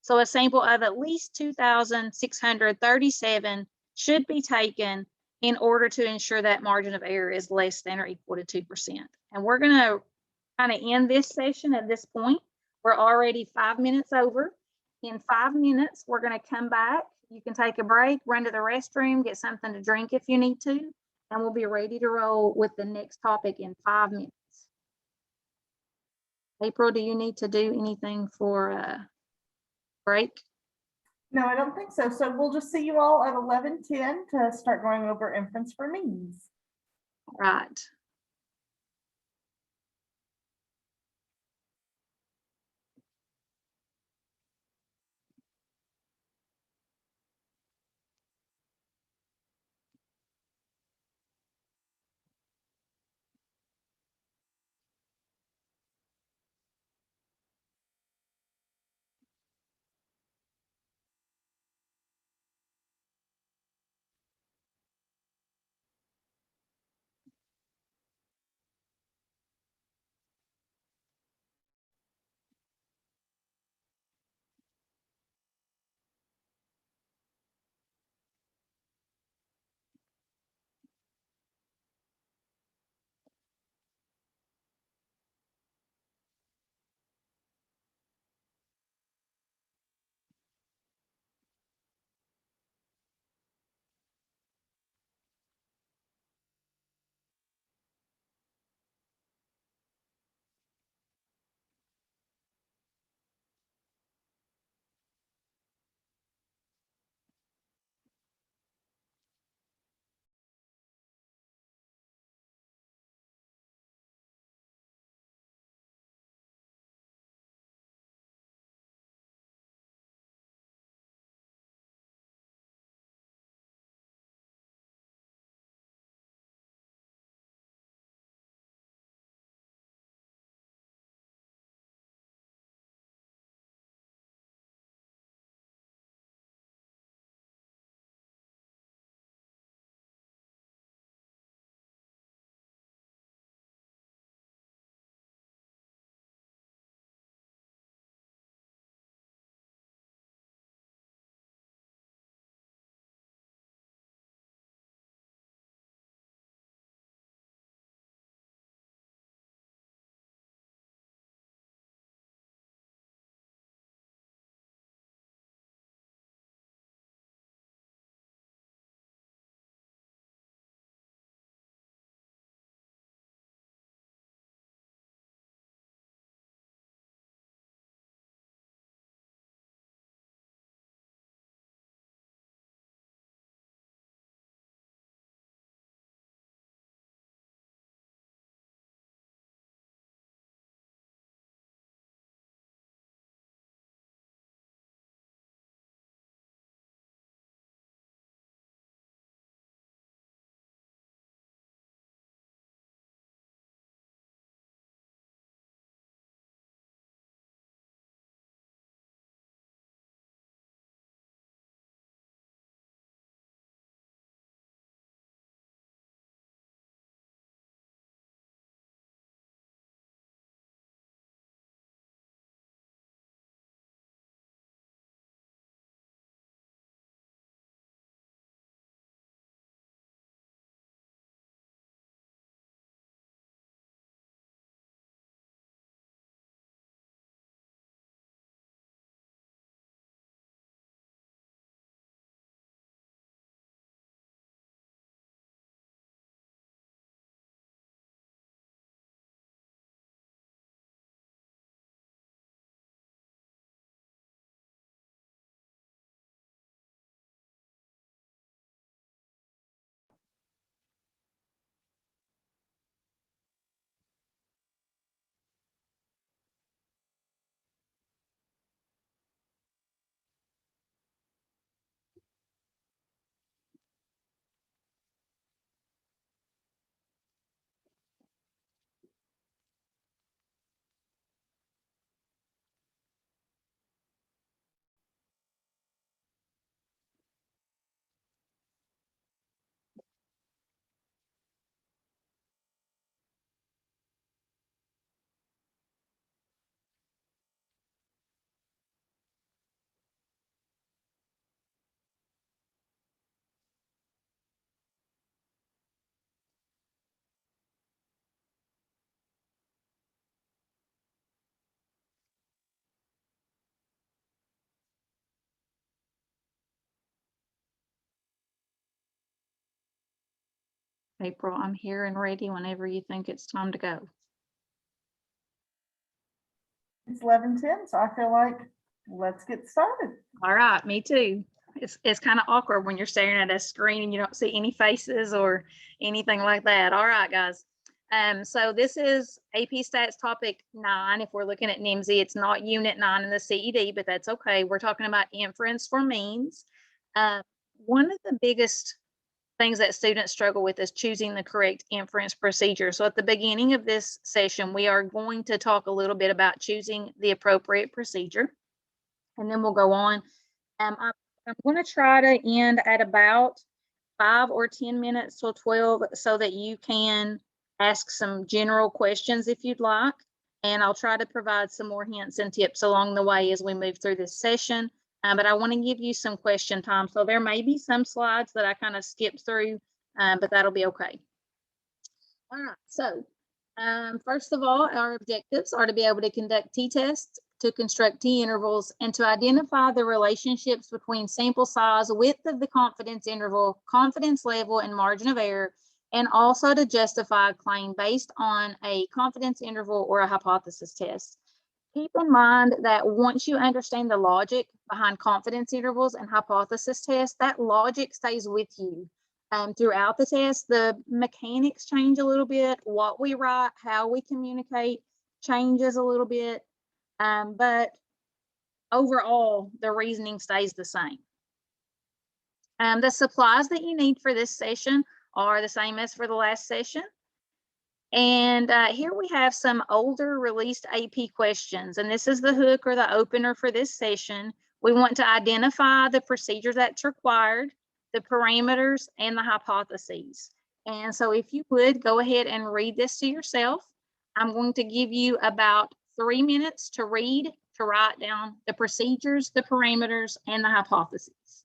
So a sample of at least 2,637 should be taken in order to ensure that margin of error is less than or equal to 2%. And we're going to kind of end this session at this point. We're already 5 minutes over. In 5 minutes, we're going to come back. You can take a break, run to the restroom, get something to drink if you need to, and we'll be ready to roll with the next topic in 5 minutes. April, do you need to do anything for break? No, I don't think so. So we'll just see you all at 11:10 to start going over inference for means. Right. April, I'm here and ready whenever you think it's time to go. It's 11:10, so I feel like let's get started. All right, me too. It's kind of awkward when you're staring at a screen and you don't see any faces or anything like that. All right, guys. So this is AP Stats topic 9. If we're looking at NIMSY, it's not unit 9 in the CED, but that's okay. We're talking about inference for means. One of the biggest things that students struggle with is choosing the correct inference procedure. So at the beginning of this session, we are going to talk a little bit about choosing the appropriate procedure, and then we'll go on. I'm going to try to end at about 5 or 10 minutes till 12 so that you can ask some general questions if you'd like. And I'll try to provide some more hints and tips along the way as we move through this session. But I want to give you some question time. So there may be some slides that I kind of skip through, but that'll be okay. All right, so first of all, our objectives are to be able to conduct t-tests, to construct t-intervals, and to identify the relationships between sample size, width of the confidence interval, confidence level, and margin of error, and also to justify a claim based on a confidence interval or a hypothesis test. Keep in mind that once you understand the logic behind confidence intervals and hypothesis tests, that logic stays with you throughout the test. The mechanics change a little bit. What we write, how we communicate changes a little bit. But overall, the reasoning stays the same. The supplies that you need for this session are the same as for the last session. And here we have some older released AP questions, and this is the hook or the opener for this session. We want to identify the procedure that's required, the parameters, and the hypotheses. And so if you would, go ahead and read this to yourself. I'm going to give you about 3 minutes to read, to write down the procedures, the parameters, and the hypotheses.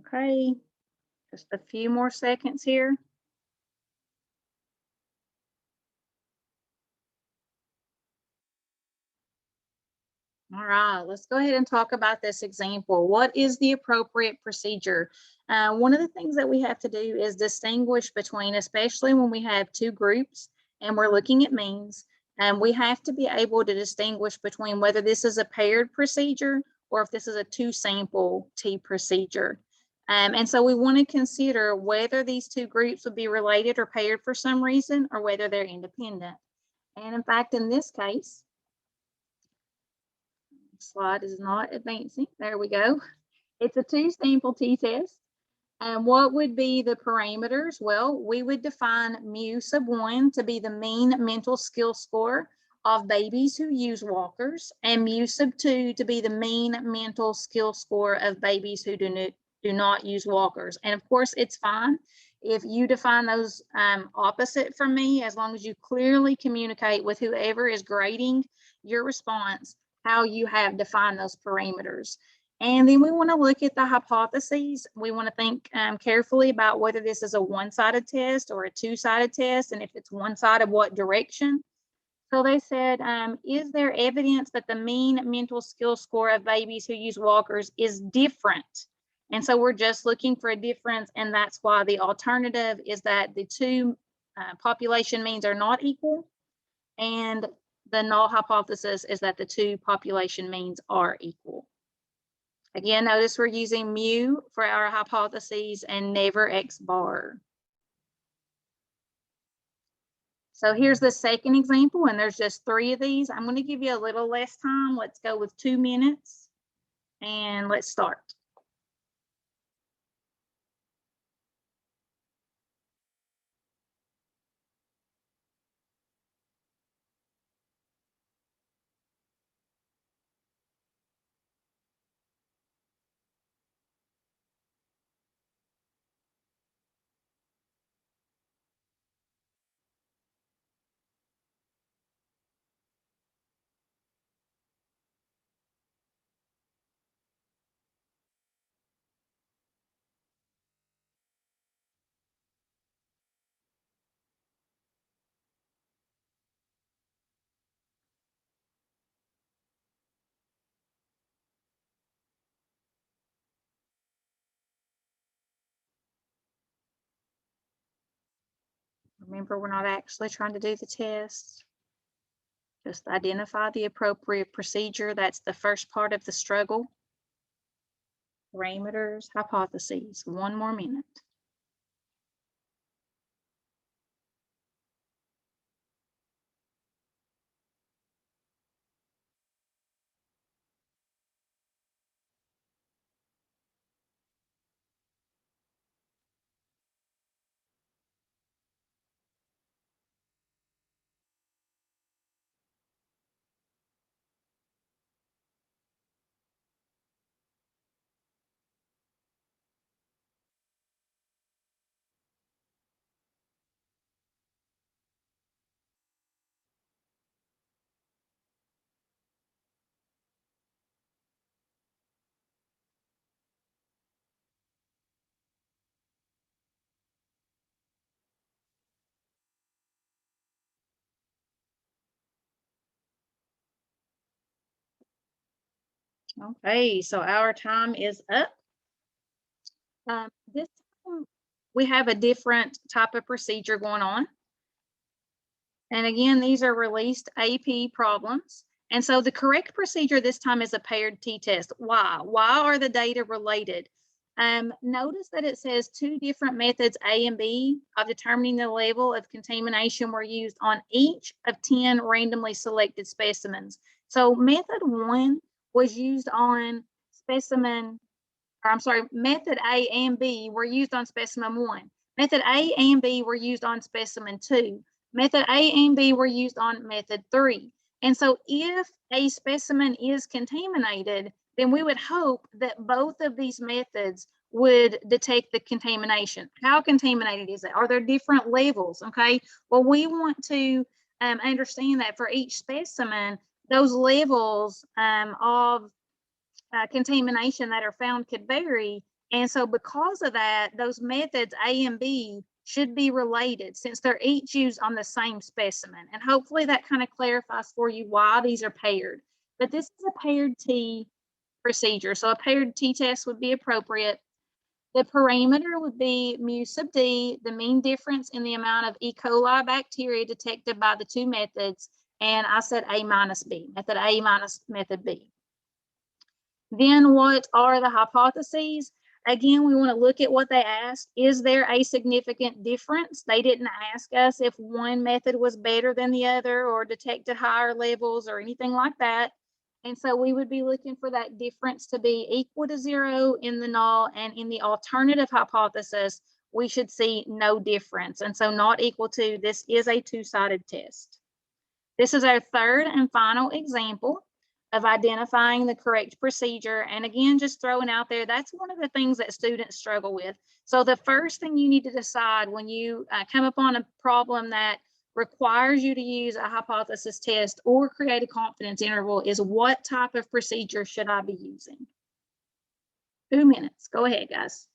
Okay, just a few more seconds here. All right, let's go ahead and talk about this example. What is the appropriate procedure? One of the things that we have to do is distinguish between, especially when we have two groups and we're looking at means, we have to be able to distinguish between whether this is a paired procedure or if this is a two sample T procedure. And so we want to consider whether these two groups would be related or paired for some reason or whether they're independent. And in fact, in this case, slide is not advancing. There we go. It's a two sample t-test. And what would be the parameters? Well, we would define mu sub 1 to be the mean mental skill score of babies who use walkers, and mu sub 2 to be the mean mental skill score of babies who do not use walkers. And of course, it's fine if you define those opposite from me, as long as you clearly communicate with whoever is grading your response how you have defined those parameters. And then we want to look at the hypotheses. We want to think carefully about whether this is a one-sided test or a two-sided test, and if it's one-sided, what direction. So they said, is there evidence that the mean mental skill score of babies who use walkers is different? And so we're just looking for a difference, and that's why the alternative is that the two population means are not equal, and the null hypothesis is that the two population means are equal. Again, notice we're using mu for our hypotheses and never X bar. So here's the second example, and there's just 3 of these. I'm going to give you a little less time. Let's go with 2 minutes, and let's start. Remember, we're not actually trying to do the test. Just identify the appropriate procedure. That's the first part of the struggle. Parameters, hypotheses. 1 more minute. Okay, so our time is up. This time we have a different type of procedure going on. And again, these are released AP problems. And so the correct procedure this time is a paired t-test. Why? Why are the data related? Notice that it says 2 different methods, A and B, of determining the level of contamination were used on each of 10 randomly selected specimens. So method 1 was used on specimen, or I'm sorry, method A and B were used on specimen 1. Method A and B were used on specimen 2. Method A and B were used on method 3. And so if a specimen is contaminated, then we would hope that both of these methods would detect the contamination. How contaminated is it? Are there different levels? Okay, well, we want to understand that for each specimen, those levels of contamination that are found could vary. And so because of that, those methods A and B should be related since they're each used on the same specimen. And hopefully that kind of clarifies for you why these are paired. but this is a paired T procedure. So a paired t-test would be appropriate. The parameter would be mu sub d, the mean difference in the amount of E. coli bacteria detected by the two methods. And I said A minus B, method A minus method B. Then what are the hypotheses? Again, we want to look at what they asked. Is there a significant difference? They didn't ask us if one method was better than the other or detected higher levels or anything like that. And so we would be looking for that difference to be equal to 0 in the null, and in the alternative hypothesis, we should see no difference. And so not equal to, this is a two-sided test. This is our third and final example of identifying the correct procedure. And again, just throwing out there, that's one of the things that students struggle with. So the first thing you need to decide when you come upon a problem that requires you to use a hypothesis test or create a confidence interval is, what type of procedure should I be using? 2 minutes. Go ahead, guys.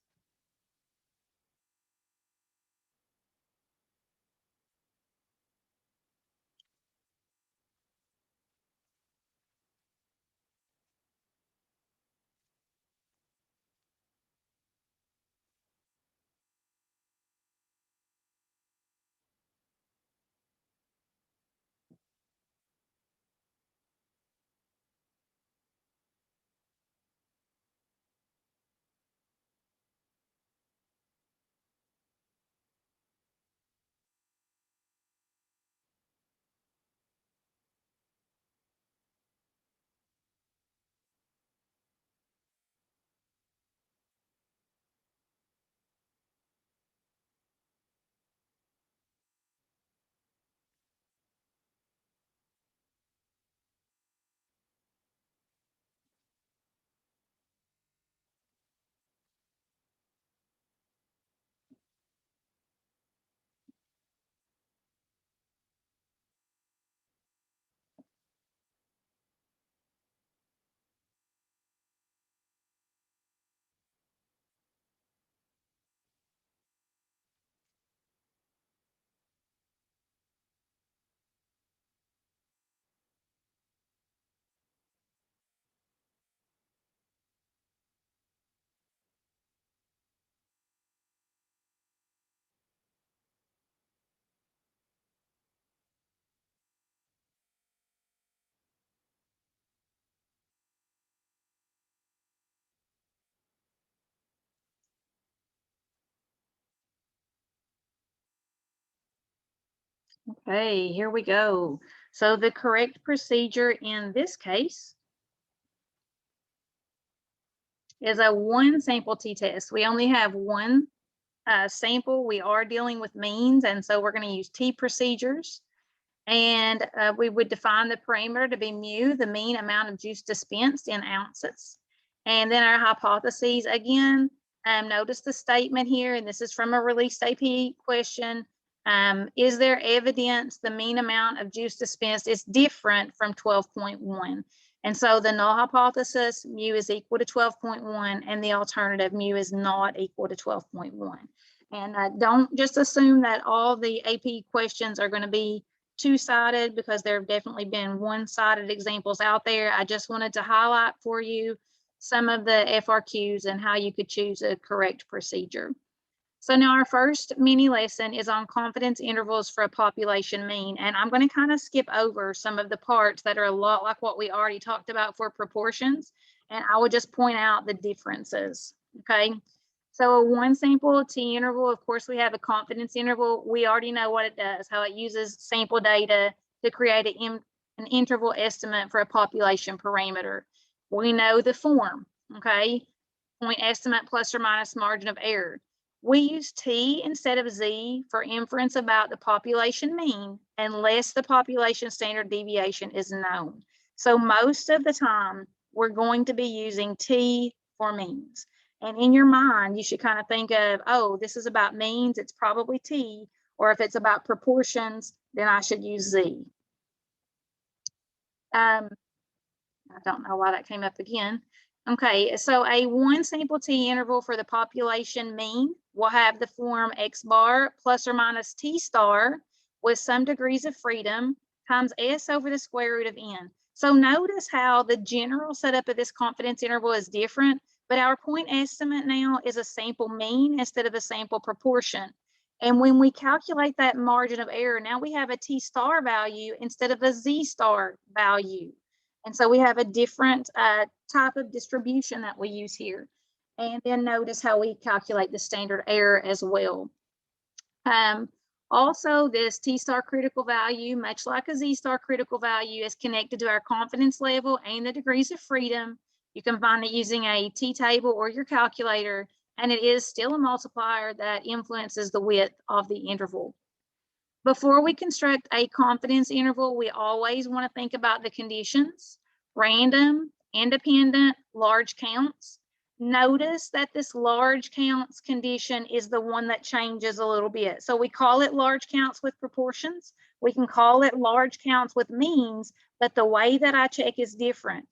Okay, here we go. So the correct procedure in this case is a one sample t-test. We only have one sample. We are dealing with means, and so we're going to use t procedures. And we would define the parameter to be mu, the mean amount of juice dispensed in ounces. And then our hypotheses, again, notice the statement here, and this is from a released AP question. Is there evidence the mean amount of juice dispensed is different from 12.1? And so the null hypothesis, mu is equal to 12.1, and the alternative, mu is not equal to 12.1. And don't just assume that all the AP questions are going to be two-sided, because there have definitely been one-sided examples out there. I just wanted to highlight for you some of the FRQs and how you could choose a correct procedure. So now our first mini lesson is on confidence intervals for a population mean. And I'm going to kind of skip over some of the parts that are a lot like what we already talked about for proportions. And I will just point out the differences. Okay. So a one sample T interval, of course, we have a confidence interval. We already know what it does, how it uses sample data to create an interval estimate for a population parameter. We know the form, okay? Point estimate plus or minus margin of error. We use T instead of Z for inference about the population mean, unless the population standard deviation is known. So most of the time, we're going to be using T for means. And in your mind, you should kind of think of, oh, this is about means, it's probably T, or if it's about proportions, then I should use Z. I don't know why that came up again. Okay, so a one sample T interval for the population mean will have the form X bar plus or minus T star with some degrees of freedom times S over the square root of N. So notice how the general setup of this confidence interval is different, but our point estimate now is a sample mean instead of a sample proportion. And when we calculate that margin of error, now we have a T star value instead of a Z star value. And so we have a different type of distribution that we use here. And then notice how we calculate the standard error as well. Also, this T star critical value, much like a Z star critical value, is connected to our confidence level and the degrees of freedom. You can find it using a T-table or your calculator, and it is still a multiplier that influences the width of the interval. Before we construct a confidence interval, we always want to think about the conditions: random, independent, large counts. Notice that this large counts condition is the one that changes a little bit. So we call it large counts with proportions. We can call it large counts with means, but the way that I check is different.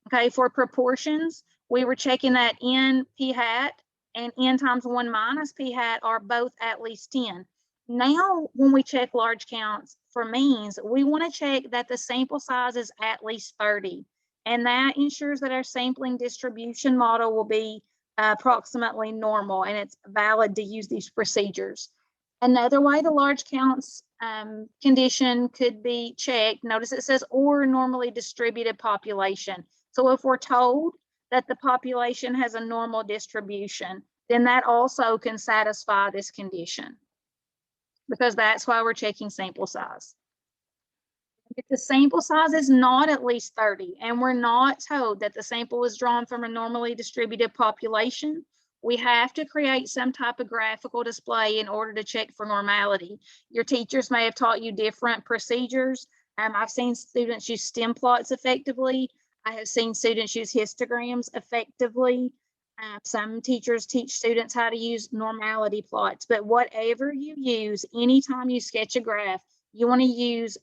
Okay, for proportions, we were checking that n p hat and n times 1 minus p hat are both at least 10. Now, when we check large counts for means, we want to check that the sample size is at least 30. And that ensures that our sampling distribution model will be approximately normal, and it's valid to use these procedures. Another way the large counts condition could be checked, notice it says or normally distributed population. So if we're told that the population has a normal distribution, then that also can satisfy this condition, because that's why we're checking sample size. If the sample size is not at least 30 and we're not told that the sample was drawn from a normally distributed population, we have to create some type of graphical display in order to check for normality. Your teachers may have taught you different procedures. I've seen students use stem plots effectively. I have seen students use histograms effectively. Some teachers teach students how to use normality plots, but whatever you use, anytime you sketch a graph, you want to use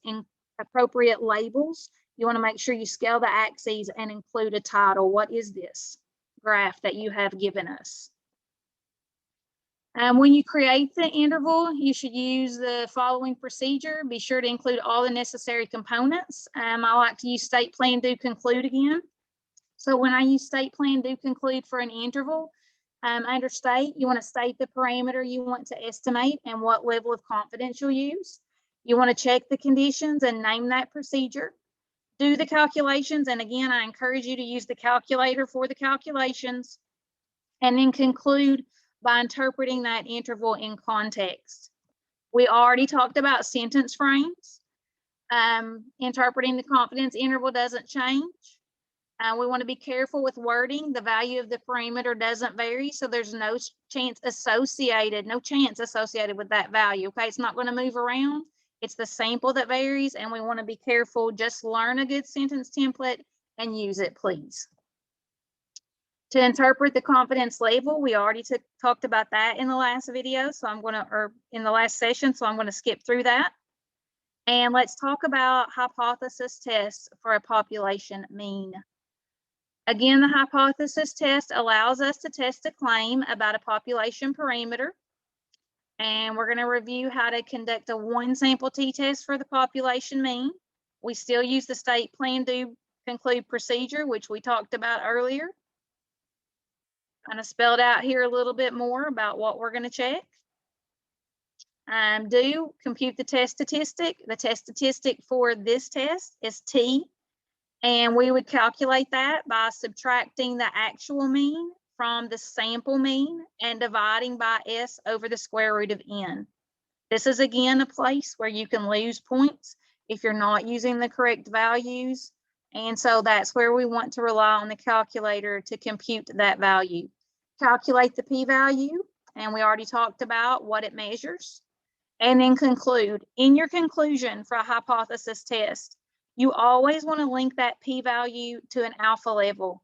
appropriate labels. You want to make sure you scale the axes and include a title. What is this graph that you have given us? When you create the interval, you should use the following procedure. Be sure to include all the necessary components. I like to use state plan do conclude again. So when I use state plan do conclude for an interval, under state, you want to state the parameter you want to estimate and what level of confidence you'll use. You want to check the conditions and name that procedure. Do the calculations, and again, I encourage you to use the calculator for the calculations, and then conclude by interpreting that interval in context. We already talked about sentence frames. Interpreting the confidence interval doesn't change. We want to be careful with wording. The value of the parameter doesn't vary, so there's no chance associated with that value. Okay, it's not going to move around. It's the sample that varies, and we want to be careful. Just learn a good sentence template and use it, please. To interpret the confidence level, we already talked about that in the last video, so in the last session, so I'm going to skip through that. And let's talk about hypothesis tests for a population mean. Again, the hypothesis test allows us to test a claim about a population parameter. And we're going to review how to conduct a one sample t-test for the population mean. We still use the state plan do conclude procedure, which we talked about earlier. Kind of spelled out here a little bit more about what we're going to check. Do compute the test statistic. The test statistic for this test is T. And we would calculate that by subtracting the actual mean from the sample mean and dividing by S over the square root of N. This is again a place where you can lose points if you're not using the correct values. And so that's where we want to rely on the calculator to compute that value. Calculate the p-value, and we already talked about what it measures. And then conclude. In your conclusion for a hypothesis test, you always want to link that p-value to an alpha level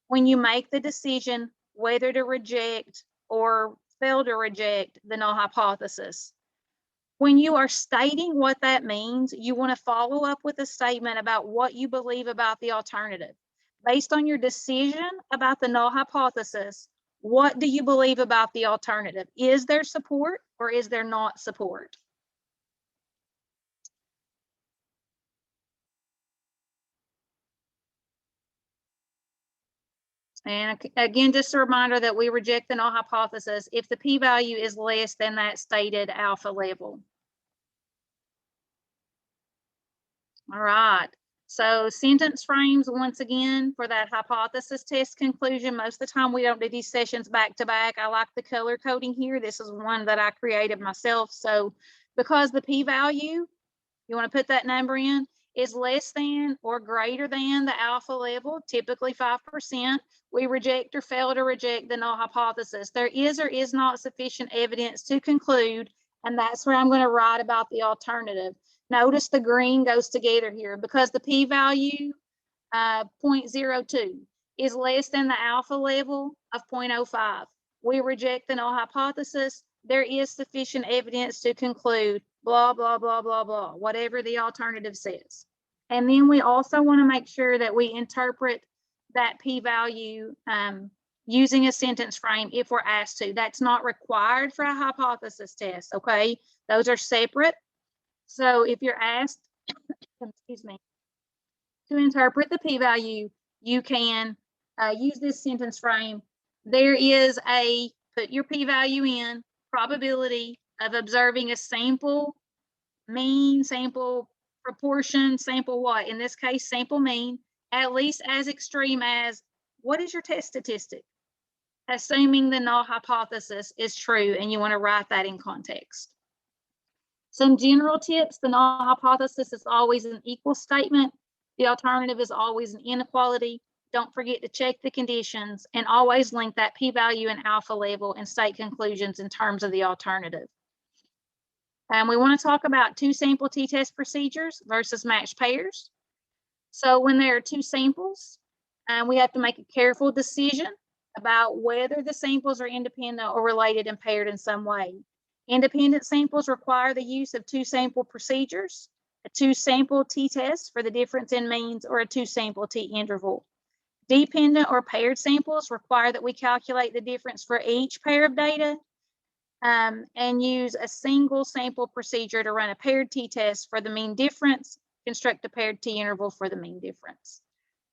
when you make the decision whether to reject or fail to reject the null hypothesis. When you are stating what that means, you want to follow up with a statement about what you believe about the alternative. Based on your decision about the null hypothesis, what do you believe about the alternative? Is there support or is there not support? And again, just a reminder that we reject the null hypothesis if the p-value is less than that stated alpha level. All right. So sentence frames, once again, for that hypothesis test conclusion. Most of the time we don't do these sessions back to back. I like the color coding here. This is one that I created myself. So because the p-value, you want to put that number in, is less than or greater than the alpha level, typically 5%, we reject or fail to reject the null hypothesis. There is or is not sufficient evidence to conclude, and that's where I'm going to write about the alternative. Notice the green goes together here because the p-value 0.02 is less than the alpha level of 0.05. We reject the null hypothesis. There is sufficient evidence to conclude blah, blah, blah, blah, blah, whatever the alternative says. And then we also want to make sure that we interpret that p-value using a sentence frame if we're asked to. That's not required for a hypothesis test, okay? Those are separate. So if you're asked, excuse me, to interpret the p-value, you can use this sentence frame. There is a, put your p-value in, probability of observing a sample mean, sample proportion, sample what? In this case, sample mean, at least as extreme as, what is your test statistic? Assuming the null hypothesis is true, and you want to write that in context. Some general tips: the null hypothesis is always an equal statement. The alternative is always an inequality. Don't forget to check the conditions and always link that p-value and alpha level and state conclusions in terms of the alternative. And we want to talk about two sample t-test procedures versus matched pairs. So when there are two samples, we have to make a careful decision about whether the samples are independent or related and paired in some way. Independent samples require the use of two sample procedures, a two sample t-test for the difference in means, or a two sample t-interval. Dependent or paired samples require that we calculate the difference for each pair of data and use a single sample procedure to run a paired t-test for the mean difference, construct a paired t-interval for the mean difference.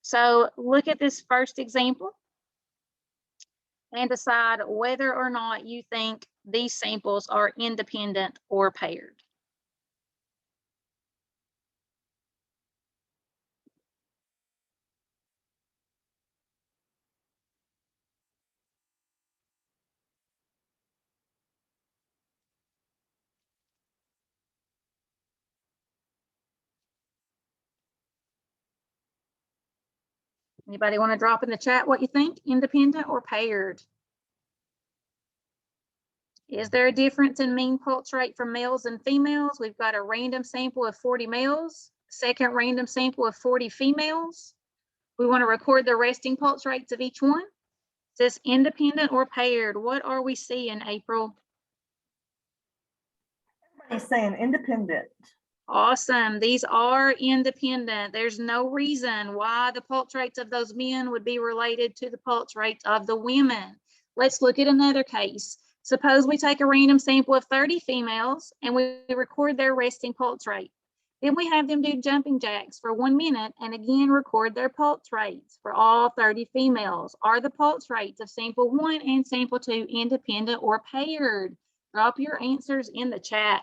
So look at this first example and decide whether or not you think these samples are independent or paired. Anybody want to drop in the chat what you think, independent or paired? Is there a difference in mean pulse rate for males and females? We've got a random sample of 40 males, second random sample of 40 females. We want to record the resting pulse rates of each one. Is this independent or paired? What are we seeing, April? Everybody's saying independent. Awesome. These are independent. There's no reason why the pulse rates of those men would be related to the pulse rates of the women. Let's look at another case. Suppose we take a random sample of 30 females and we record their resting pulse rate. Then we have them do jumping jacks for 1 minute and again record their pulse rates for all 30 females. Are the pulse rates of sample 1 and sample 2 independent or paired? Drop your answers in the chat.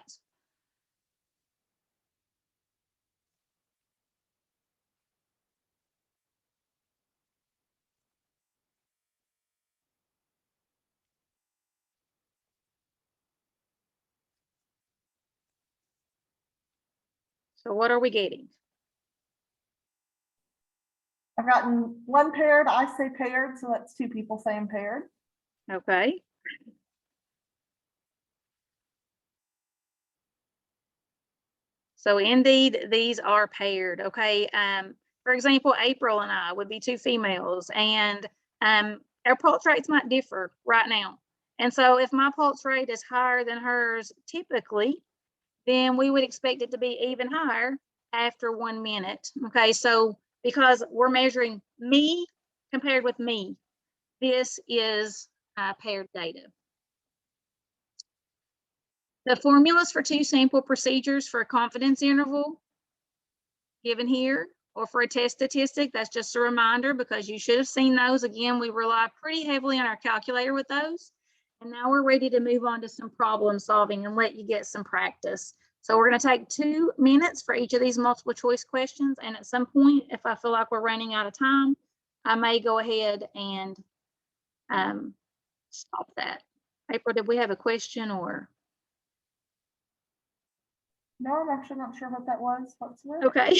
So what are we getting? I've gotten one paired, I say paired, so that's two people saying paired. Okay. So indeed, these are paired, okay? For example, April and I would be two females, and our pulse rates might differ right now. And so if my pulse rate is higher than hers typically, then we would expect it to be even higher after 1 minute, okay? So because we're measuring me compared with me, this is paired data. The formulas for two sample procedures for a confidence interval given here or for a test statistic, that's just a reminder because you should have seen those. Again, we rely pretty heavily on our calculator with those. And now we're ready to move on to some problem solving and let you get some practice. So we're going to take 2 minutes for each of these multiple choice questions. And at some point, if I feel like we're running out of time, I may go ahead and stop that. April, did we have a question or? No, I'm actually not sure what that was whatsoever. Okay.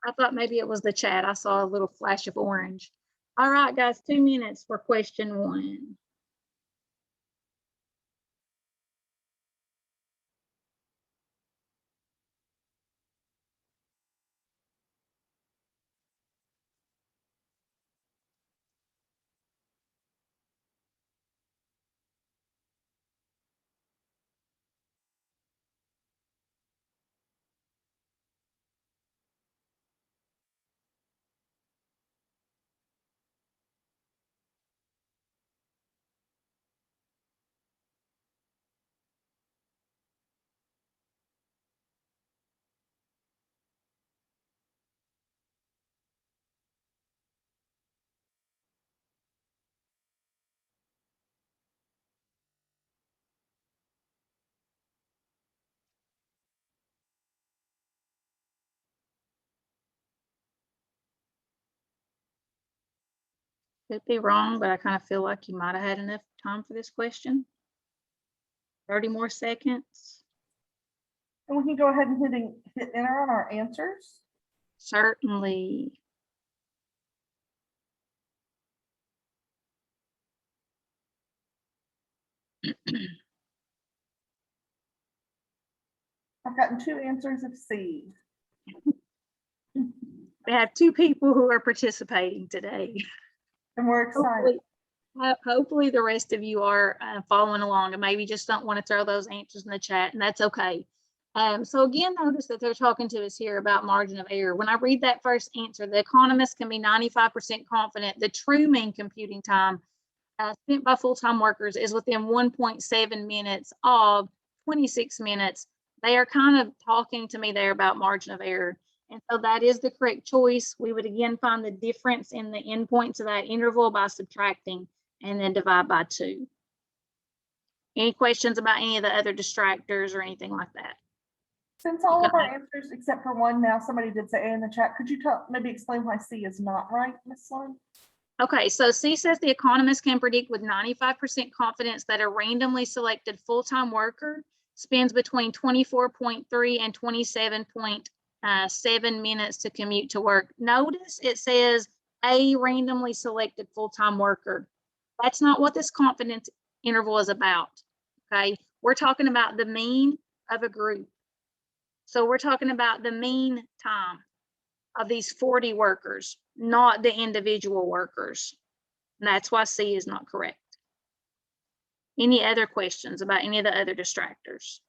I thought maybe it was the chat. I saw a little flash of orange. All right, guys, 2 minutes for question 1. Could be wrong, but I kind of feel like you might have had enough time for this question. 30 more seconds. And we can go ahead and hit enter on our answers. Certainly. I've gotten 2 answers of C. We have 2 people who are participating today. And we're excited. Hopefully the rest of you are following along and maybe just don't want to throw those answers in the chat, and that's okay. So again, notice that they're talking to us here about margin of error. When I read that first answer, the economist can be 95% confident the true mean computing time spent by full-time workers is within 1.7 minutes of 26 minutes. They are kind of talking to me there about margin of error. And so that is the correct choice. We would again find the difference in the endpoints of that interval by subtracting and then divide by 2. Any questions about any of the other distractors or anything like that? Since all of our answers except for one now, somebody did say A in the chat. Could you maybe explain why C is not right, Ms. Slone? Okay, so C says the economist can predict with 95% confidence that a randomly selected full-time worker spends between 24.3 and 27.7 minutes to commute to work. Notice it says a randomly selected full-time worker. That's not what this confidence interval is about, okay? We're talking about the mean of a group. So we're talking about the mean time of these 40 workers, not the individual workers. And that's why C is not correct. Any other questions about any of the other distractors?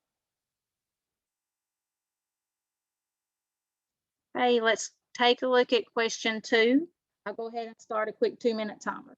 Okay, let's take a look at question 2. I'll go ahead and start a quick 2-minute timer.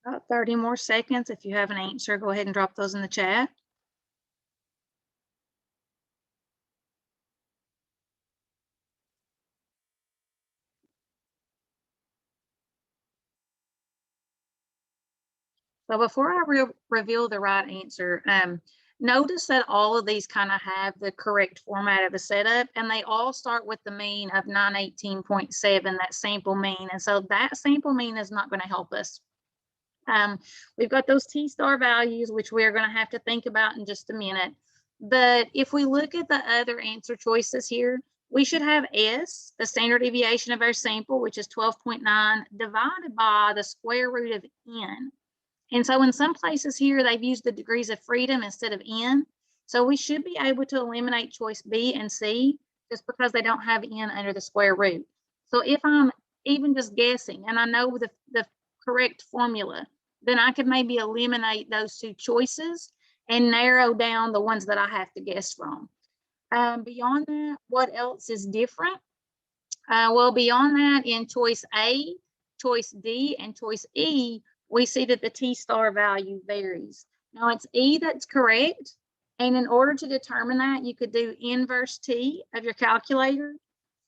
About 30 more seconds. If you have an answer, go ahead and drop those in the chat. So before I reveal the right answer, notice that all of these kind of have the correct format of the setup, and they all start with the mean of 918.7, that sample mean. And so that sample mean is not going to help us. We've got those T-star values, which we are going to have to think about in just a minute. But if we look at the other answer choices here, we should have S, the standard deviation of our sample, which is 12.9, divided by the square root of N. And so in some places here, they've used the degrees of freedom instead of N. So we should be able to eliminate choice B and C just because they don't have N under the square root. So if I'm even just guessing and I know the correct formula, then I could maybe eliminate those two choices and narrow down the ones that I have to guess from. Beyond that, what else is different? Well, beyond that, in choice A, choice D, and choice E, we see that the T-star value varies. Now it's E that's correct. And in order to determine that, you could do inverse T of your calculator.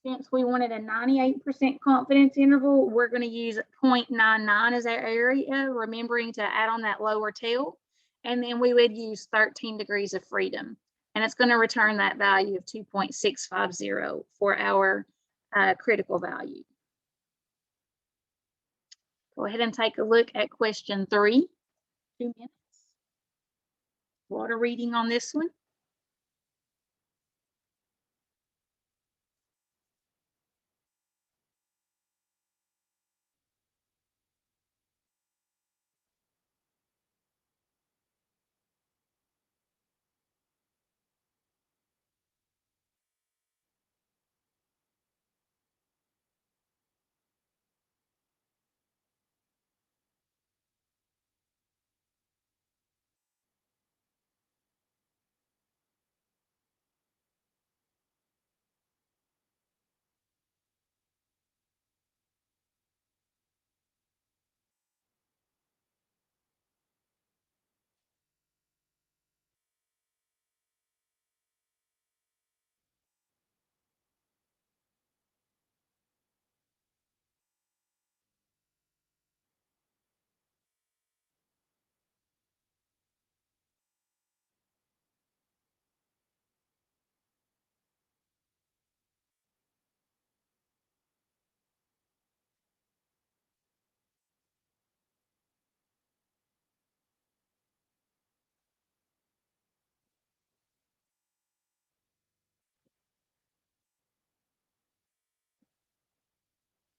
Since we wanted a 98% confidence interval, we're going to use 0.99 as our area, remembering to add on that lower tail. And then we would use 13 degrees of freedom. And it's going to return that value of 2.650 for our critical value. Go ahead and take a look at question 3. 2 minutes. Water reading on this one.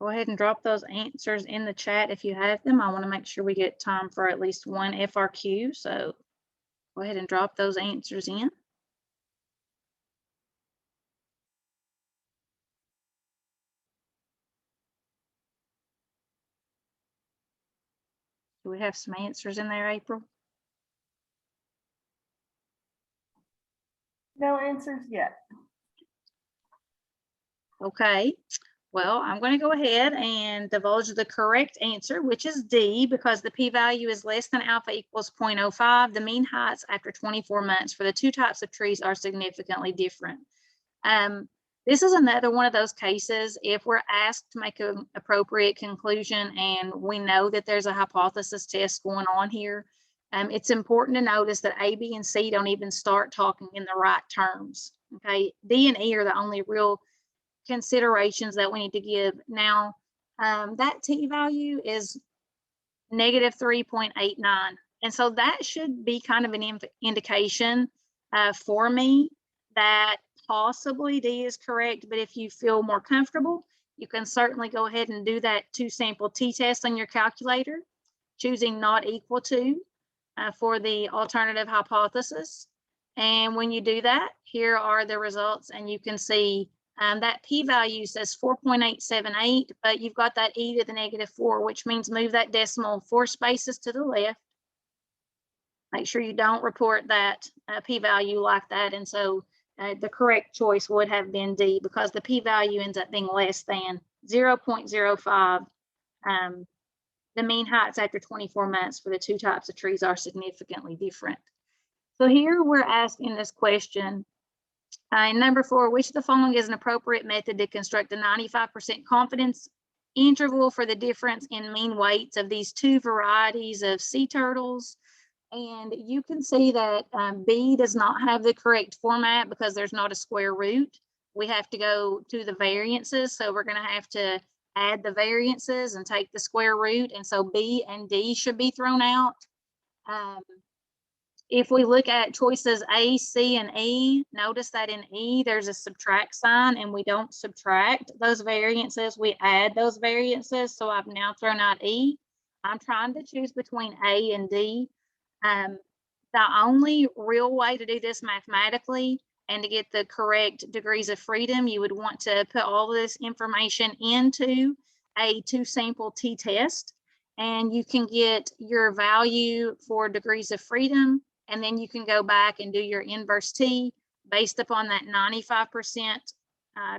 Go ahead and drop those answers in the chat if you have them. I want to make sure we get time for at least one FRQ. So go ahead and drop those answers in. Do we have some answers in there, April? No answers yet. Okay. Well, I'm going to go ahead and divulge the correct answer, which is D, because the p-value is less than alpha equals 0.05. The mean heights after 24 months for the two types of trees are significantly different. This is another one of those cases, if we're asked to make an appropriate conclusion and we know that there's a hypothesis test going on here, it's important to notice that A, B, and C don't even start talking in the right terms. Okay, D and E are the only real considerations that we need to give. Now, that t-value is negative 3.89. And so that should be kind of an indication for me that possibly D is correct. But if you feel more comfortable, you can certainly go ahead and do that 2-sample t-test on your calculator, choosing not equal to for the alternative hypothesis. And when you do that, here are the results, and you can see that p-value says 4.878, but you've got that e to the -4, which means move that decimal 4 spaces to the left. Make sure you don't report that p-value like that. And so the correct choice would have been D, because the p-value ends up being less than 0.05. the mean heights after 24 months for the two types of trees are significantly different. So here we're asking this question. In number 4, which of the following is an appropriate method to construct a 95% confidence interval for the difference in mean weights of these two varieties of sea turtles? And you can see that B does not have the correct format because there's not a square root. We have to go to the variances. So we're going to have to add the variances and take the square root. And so B and D should be thrown out. If we look at choices A, C, and E, notice that in E, there's a subtract sign and we don't subtract those variances, we add those variances. So I've now thrown out E. I'm trying to choose between A and D. The only real way to do this mathematically and to get the correct degrees of freedom, you would want to put all of this information into a 2-sample t-test, and you can get your value for degrees of freedom, and then you can go back and do your inverse t based upon that 95%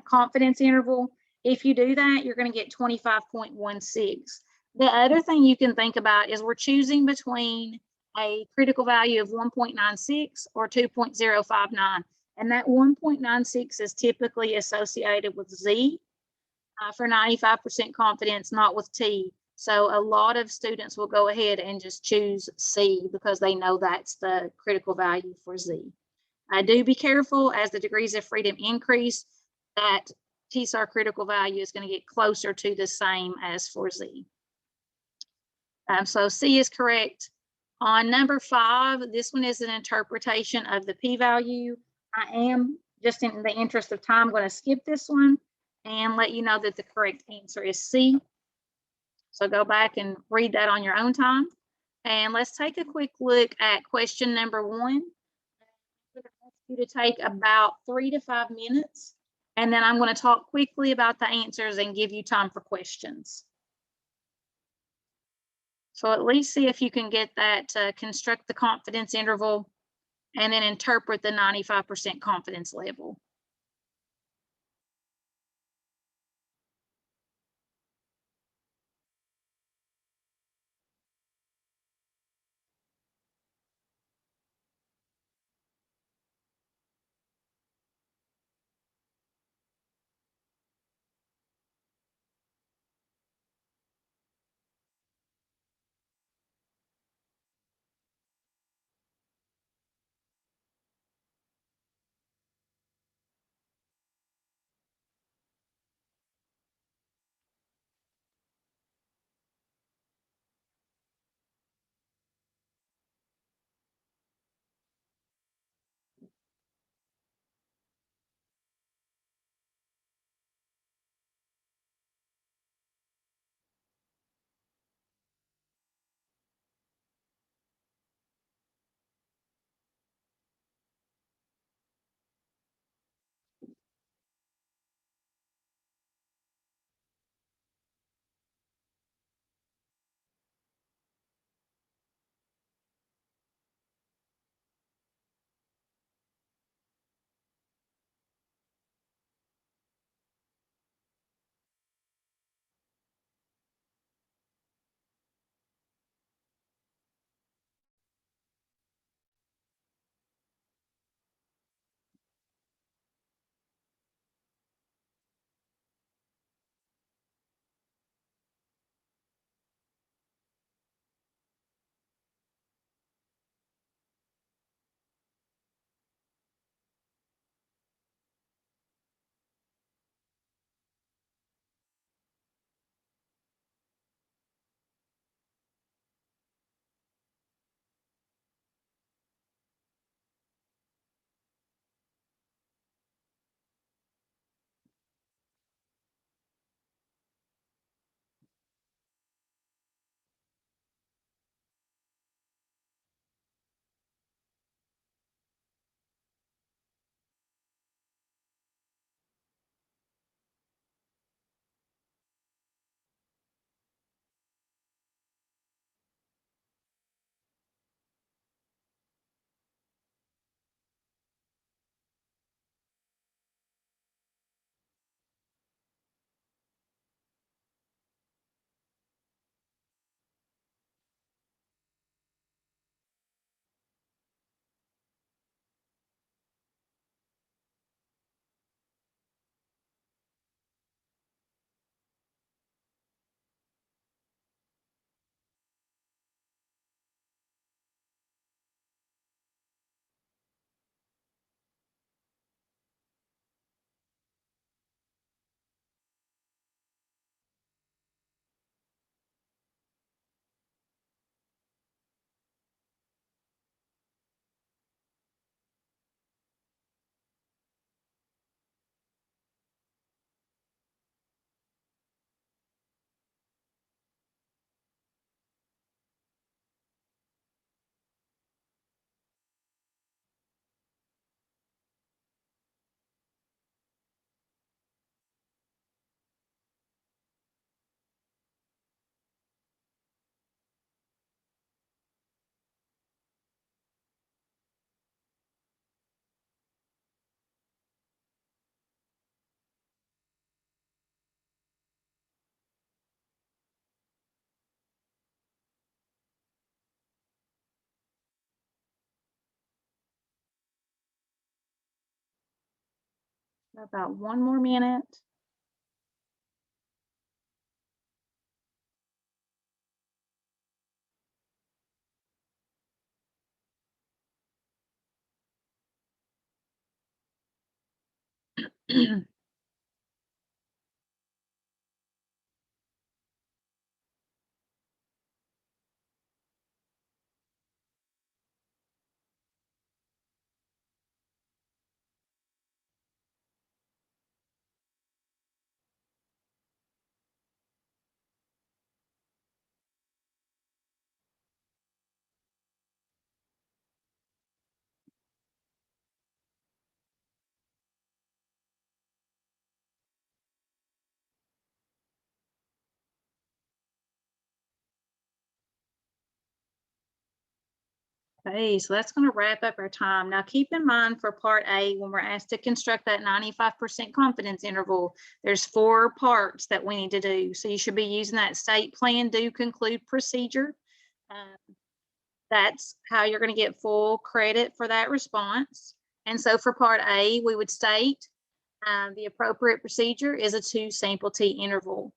confidence interval. If you do that, you're going to get 25.16. The other thing you can think about is we're choosing between a critical value of 1.96 or 2.059. And that 1.96 is typically associated with Z for 95% confidence, not with T. So a lot of students will go ahead and just choose C because they know that's the critical value for Z. Do be careful as the degrees of freedom increase, that TSAR critical value is going to get closer to the same as for Z. So C is correct. On number 5, this one is an interpretation of the p-value. I am, just in the interest of time, going to skip this one and let you know that the correct answer is C. So go back and read that on your own time. And let's take a quick look at question number 1. I'm going to ask you to take about 3 to 5 minutes, and then I'm going to talk quickly about the answers and give you time for questions. So at least see if you can get that to construct the confidence interval and then interpret the 95% confidence level. About 1 more minute. Okay, so that's going to wrap up our time. Now, keep in mind for part A, when we're asked to construct that 95% confidence interval, there's 4 parts that we need to do. So you should be using that state, plan, do, conclude procedure. That's how you're going to get full credit for that response. And so for part A, we would state the appropriate procedure is a 2 sample T interval.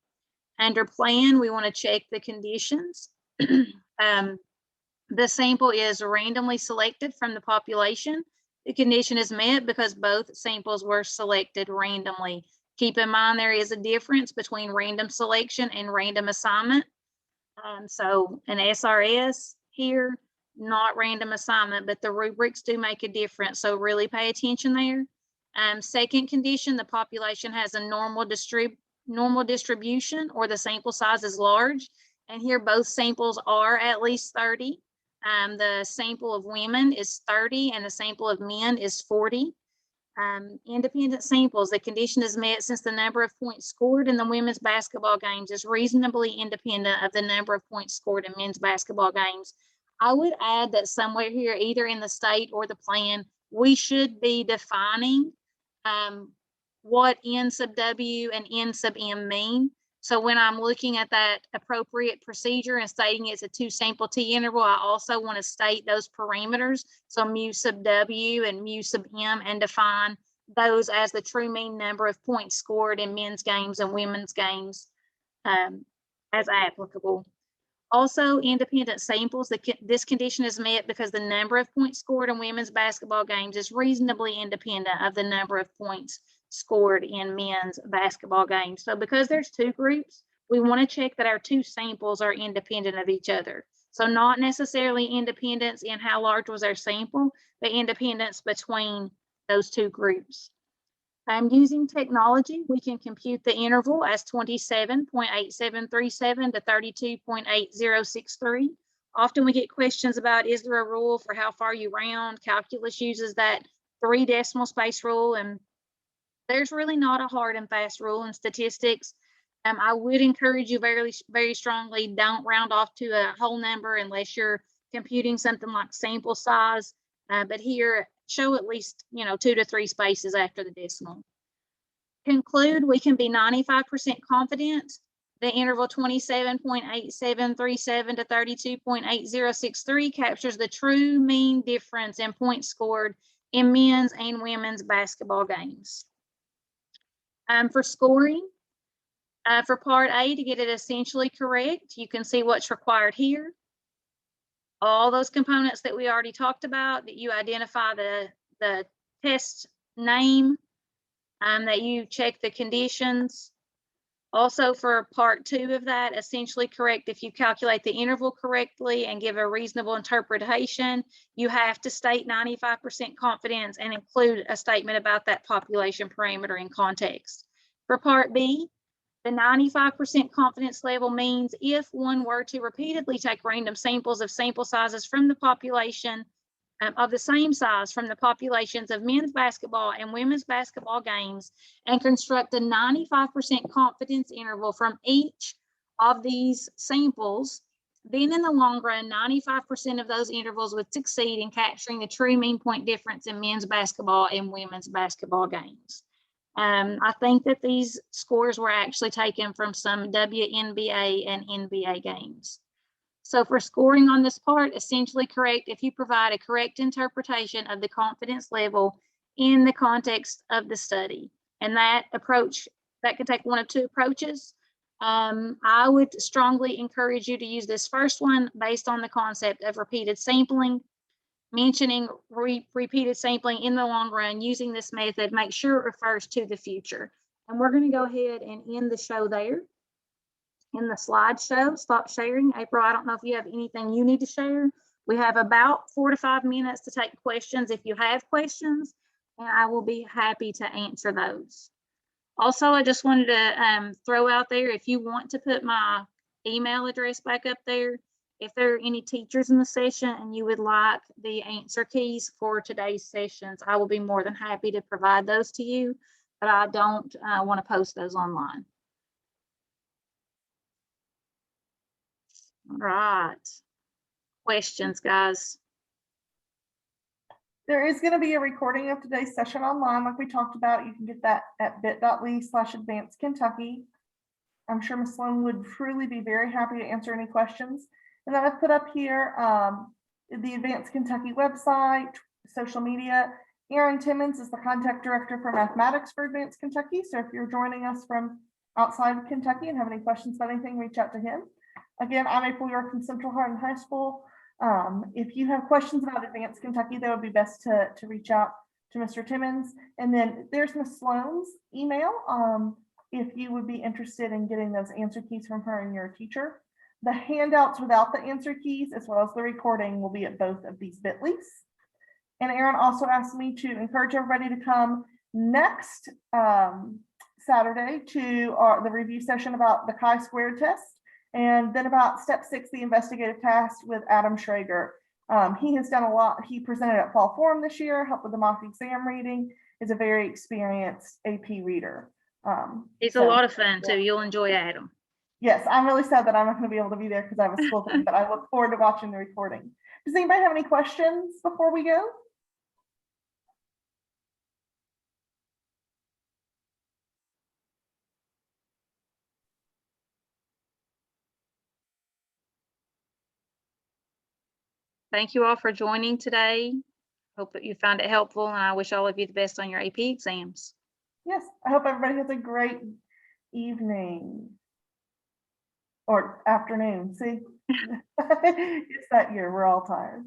Under plan, we want to check the conditions. The sample is randomly selected from the population. The condition is met because both samples were selected randomly. Keep in mind there is a difference between random selection and random assignment. So an SRS here, not random assignment, but the rubrics do make a difference. So really pay attention there. Second condition, the population has a normal distribution or the sample size is large. And here both samples are at least 30. The sample of women is 30 and the sample of men is 40. Independent samples, the condition is met since the number of points scored in the women's basketball games is reasonably independent of the number of points scored in men's basketball games. I would add that somewhere here, either in the state or the plan, we should be defining what N sub W and N sub M mean. So when I'm looking at that appropriate procedure and stating it's a 2 sample T interval, I also want to state those parameters. So mu sub W and mu sub M, and define those as the true mean number of points scored in men's games and women's games as applicable. Also, independent samples, this condition is met because the number of points scored in women's basketball games is reasonably independent of the number of points scored in men's basketball games. So because there's 2 groups, we want to check that our 2 samples are independent of each other. So not necessarily independence in how large was our sample, but independence between those 2 groups. Using technology, we can compute the interval as 27.8737 to 32.8063. Often we get questions about, is there a rule for how far you round? Calculus uses that 3 decimal space rule, and there's really not a hard and fast rule in statistics. I would encourage you very, very strongly, don't round off to a whole number unless you're computing something like sample size. But here, show at least 2 to 3 spaces after the decimal. Conclude, we can be 95% confident the interval 27.8737 to 32.8063 captures the true mean difference in points scored in men's and women's basketball games. For scoring, for part A, to get it essentially correct, you can see what's required here. All those components that we already talked about, that you identify the test name, that you check the conditions. Also for part 2 of that, essentially correct, if you calculate the interval correctly and give a reasonable interpretation, you have to state 95% confidence and include a statement about that population parameter in context. For part B, the 95% confidence level means if one were to repeatedly take random samples of sample sizes from the population of the same size from the populations of men's basketball and women's basketball games and construct a 95% confidence interval from each of these samples, then in the long run, 95% of those intervals would succeed in capturing the true mean point difference in men's basketball and women's basketball games. I think that these scores were actually taken from some WNBA and NBA games. So for scoring on this part, essentially correct if you provide a correct interpretation of the confidence level in the context of the study. And that approach, that could take one of two approaches. I would strongly encourage you to use this first one based on the concept of repeated sampling, mentioning repeated sampling in the long run. Using this method, make sure it refers to the future. And we're going to go ahead and end the show there. In the slideshow, stop sharing. April, I don't know if you have anything you need to share. We have about 4 to 5 minutes to take questions if you have questions, and I will be happy to answer those. Also, I just wanted to throw out there, if you want to put my email address back up there, if there are any teachers in the session and you would like the answer keys for today's sessions, I will be more than happy to provide those to you, but I don't want to post those online. All right. Questions, guys? There is going to be a recording of today's session online, like we talked about. You can get that at bit.ly/advancedkentucky. I'm sure Ms. Slone would truly be very happy to answer any questions. And then I've put up here the Advanced Kentucky website, social media. Aaron Timmons is the contact director for mathematics for Advanced Kentucky. So if you're joining us from outside of Kentucky and have any questions about anything, reach out to him. Again, I'm April York from Central Hardin High School. If you have questions about Advanced Kentucky, that would be best to reach out to Mr. Timmons. And then there's Ms. Slone's email if you would be interested in getting those answer keys from her and your teacher. The handouts without the answer keys, as well as the recording, will be at both of these bit.lys. And Aaron also asked me to encourage everybody to come next Saturday to the review session about the chi-squared test. And then about step 6, the investigative task with Adam Schrager. He has done a lot. He presented at Fall Forum this year, helped with the mock exam reading, is a very experienced AP reader. It's a lot of fun too. You'll enjoy Adam. Yes, I'm really sad that I'm not going to be able to be there because I have a school thing, but I look forward to watching the recording. Does anybody have any questions before we go? Thank you all for joining today. Hope that you found it helpful, and I wish all of you the best on your AP exams. Yes, I hope everybody has a great evening or afternoon. See, it's that year. We're all tired.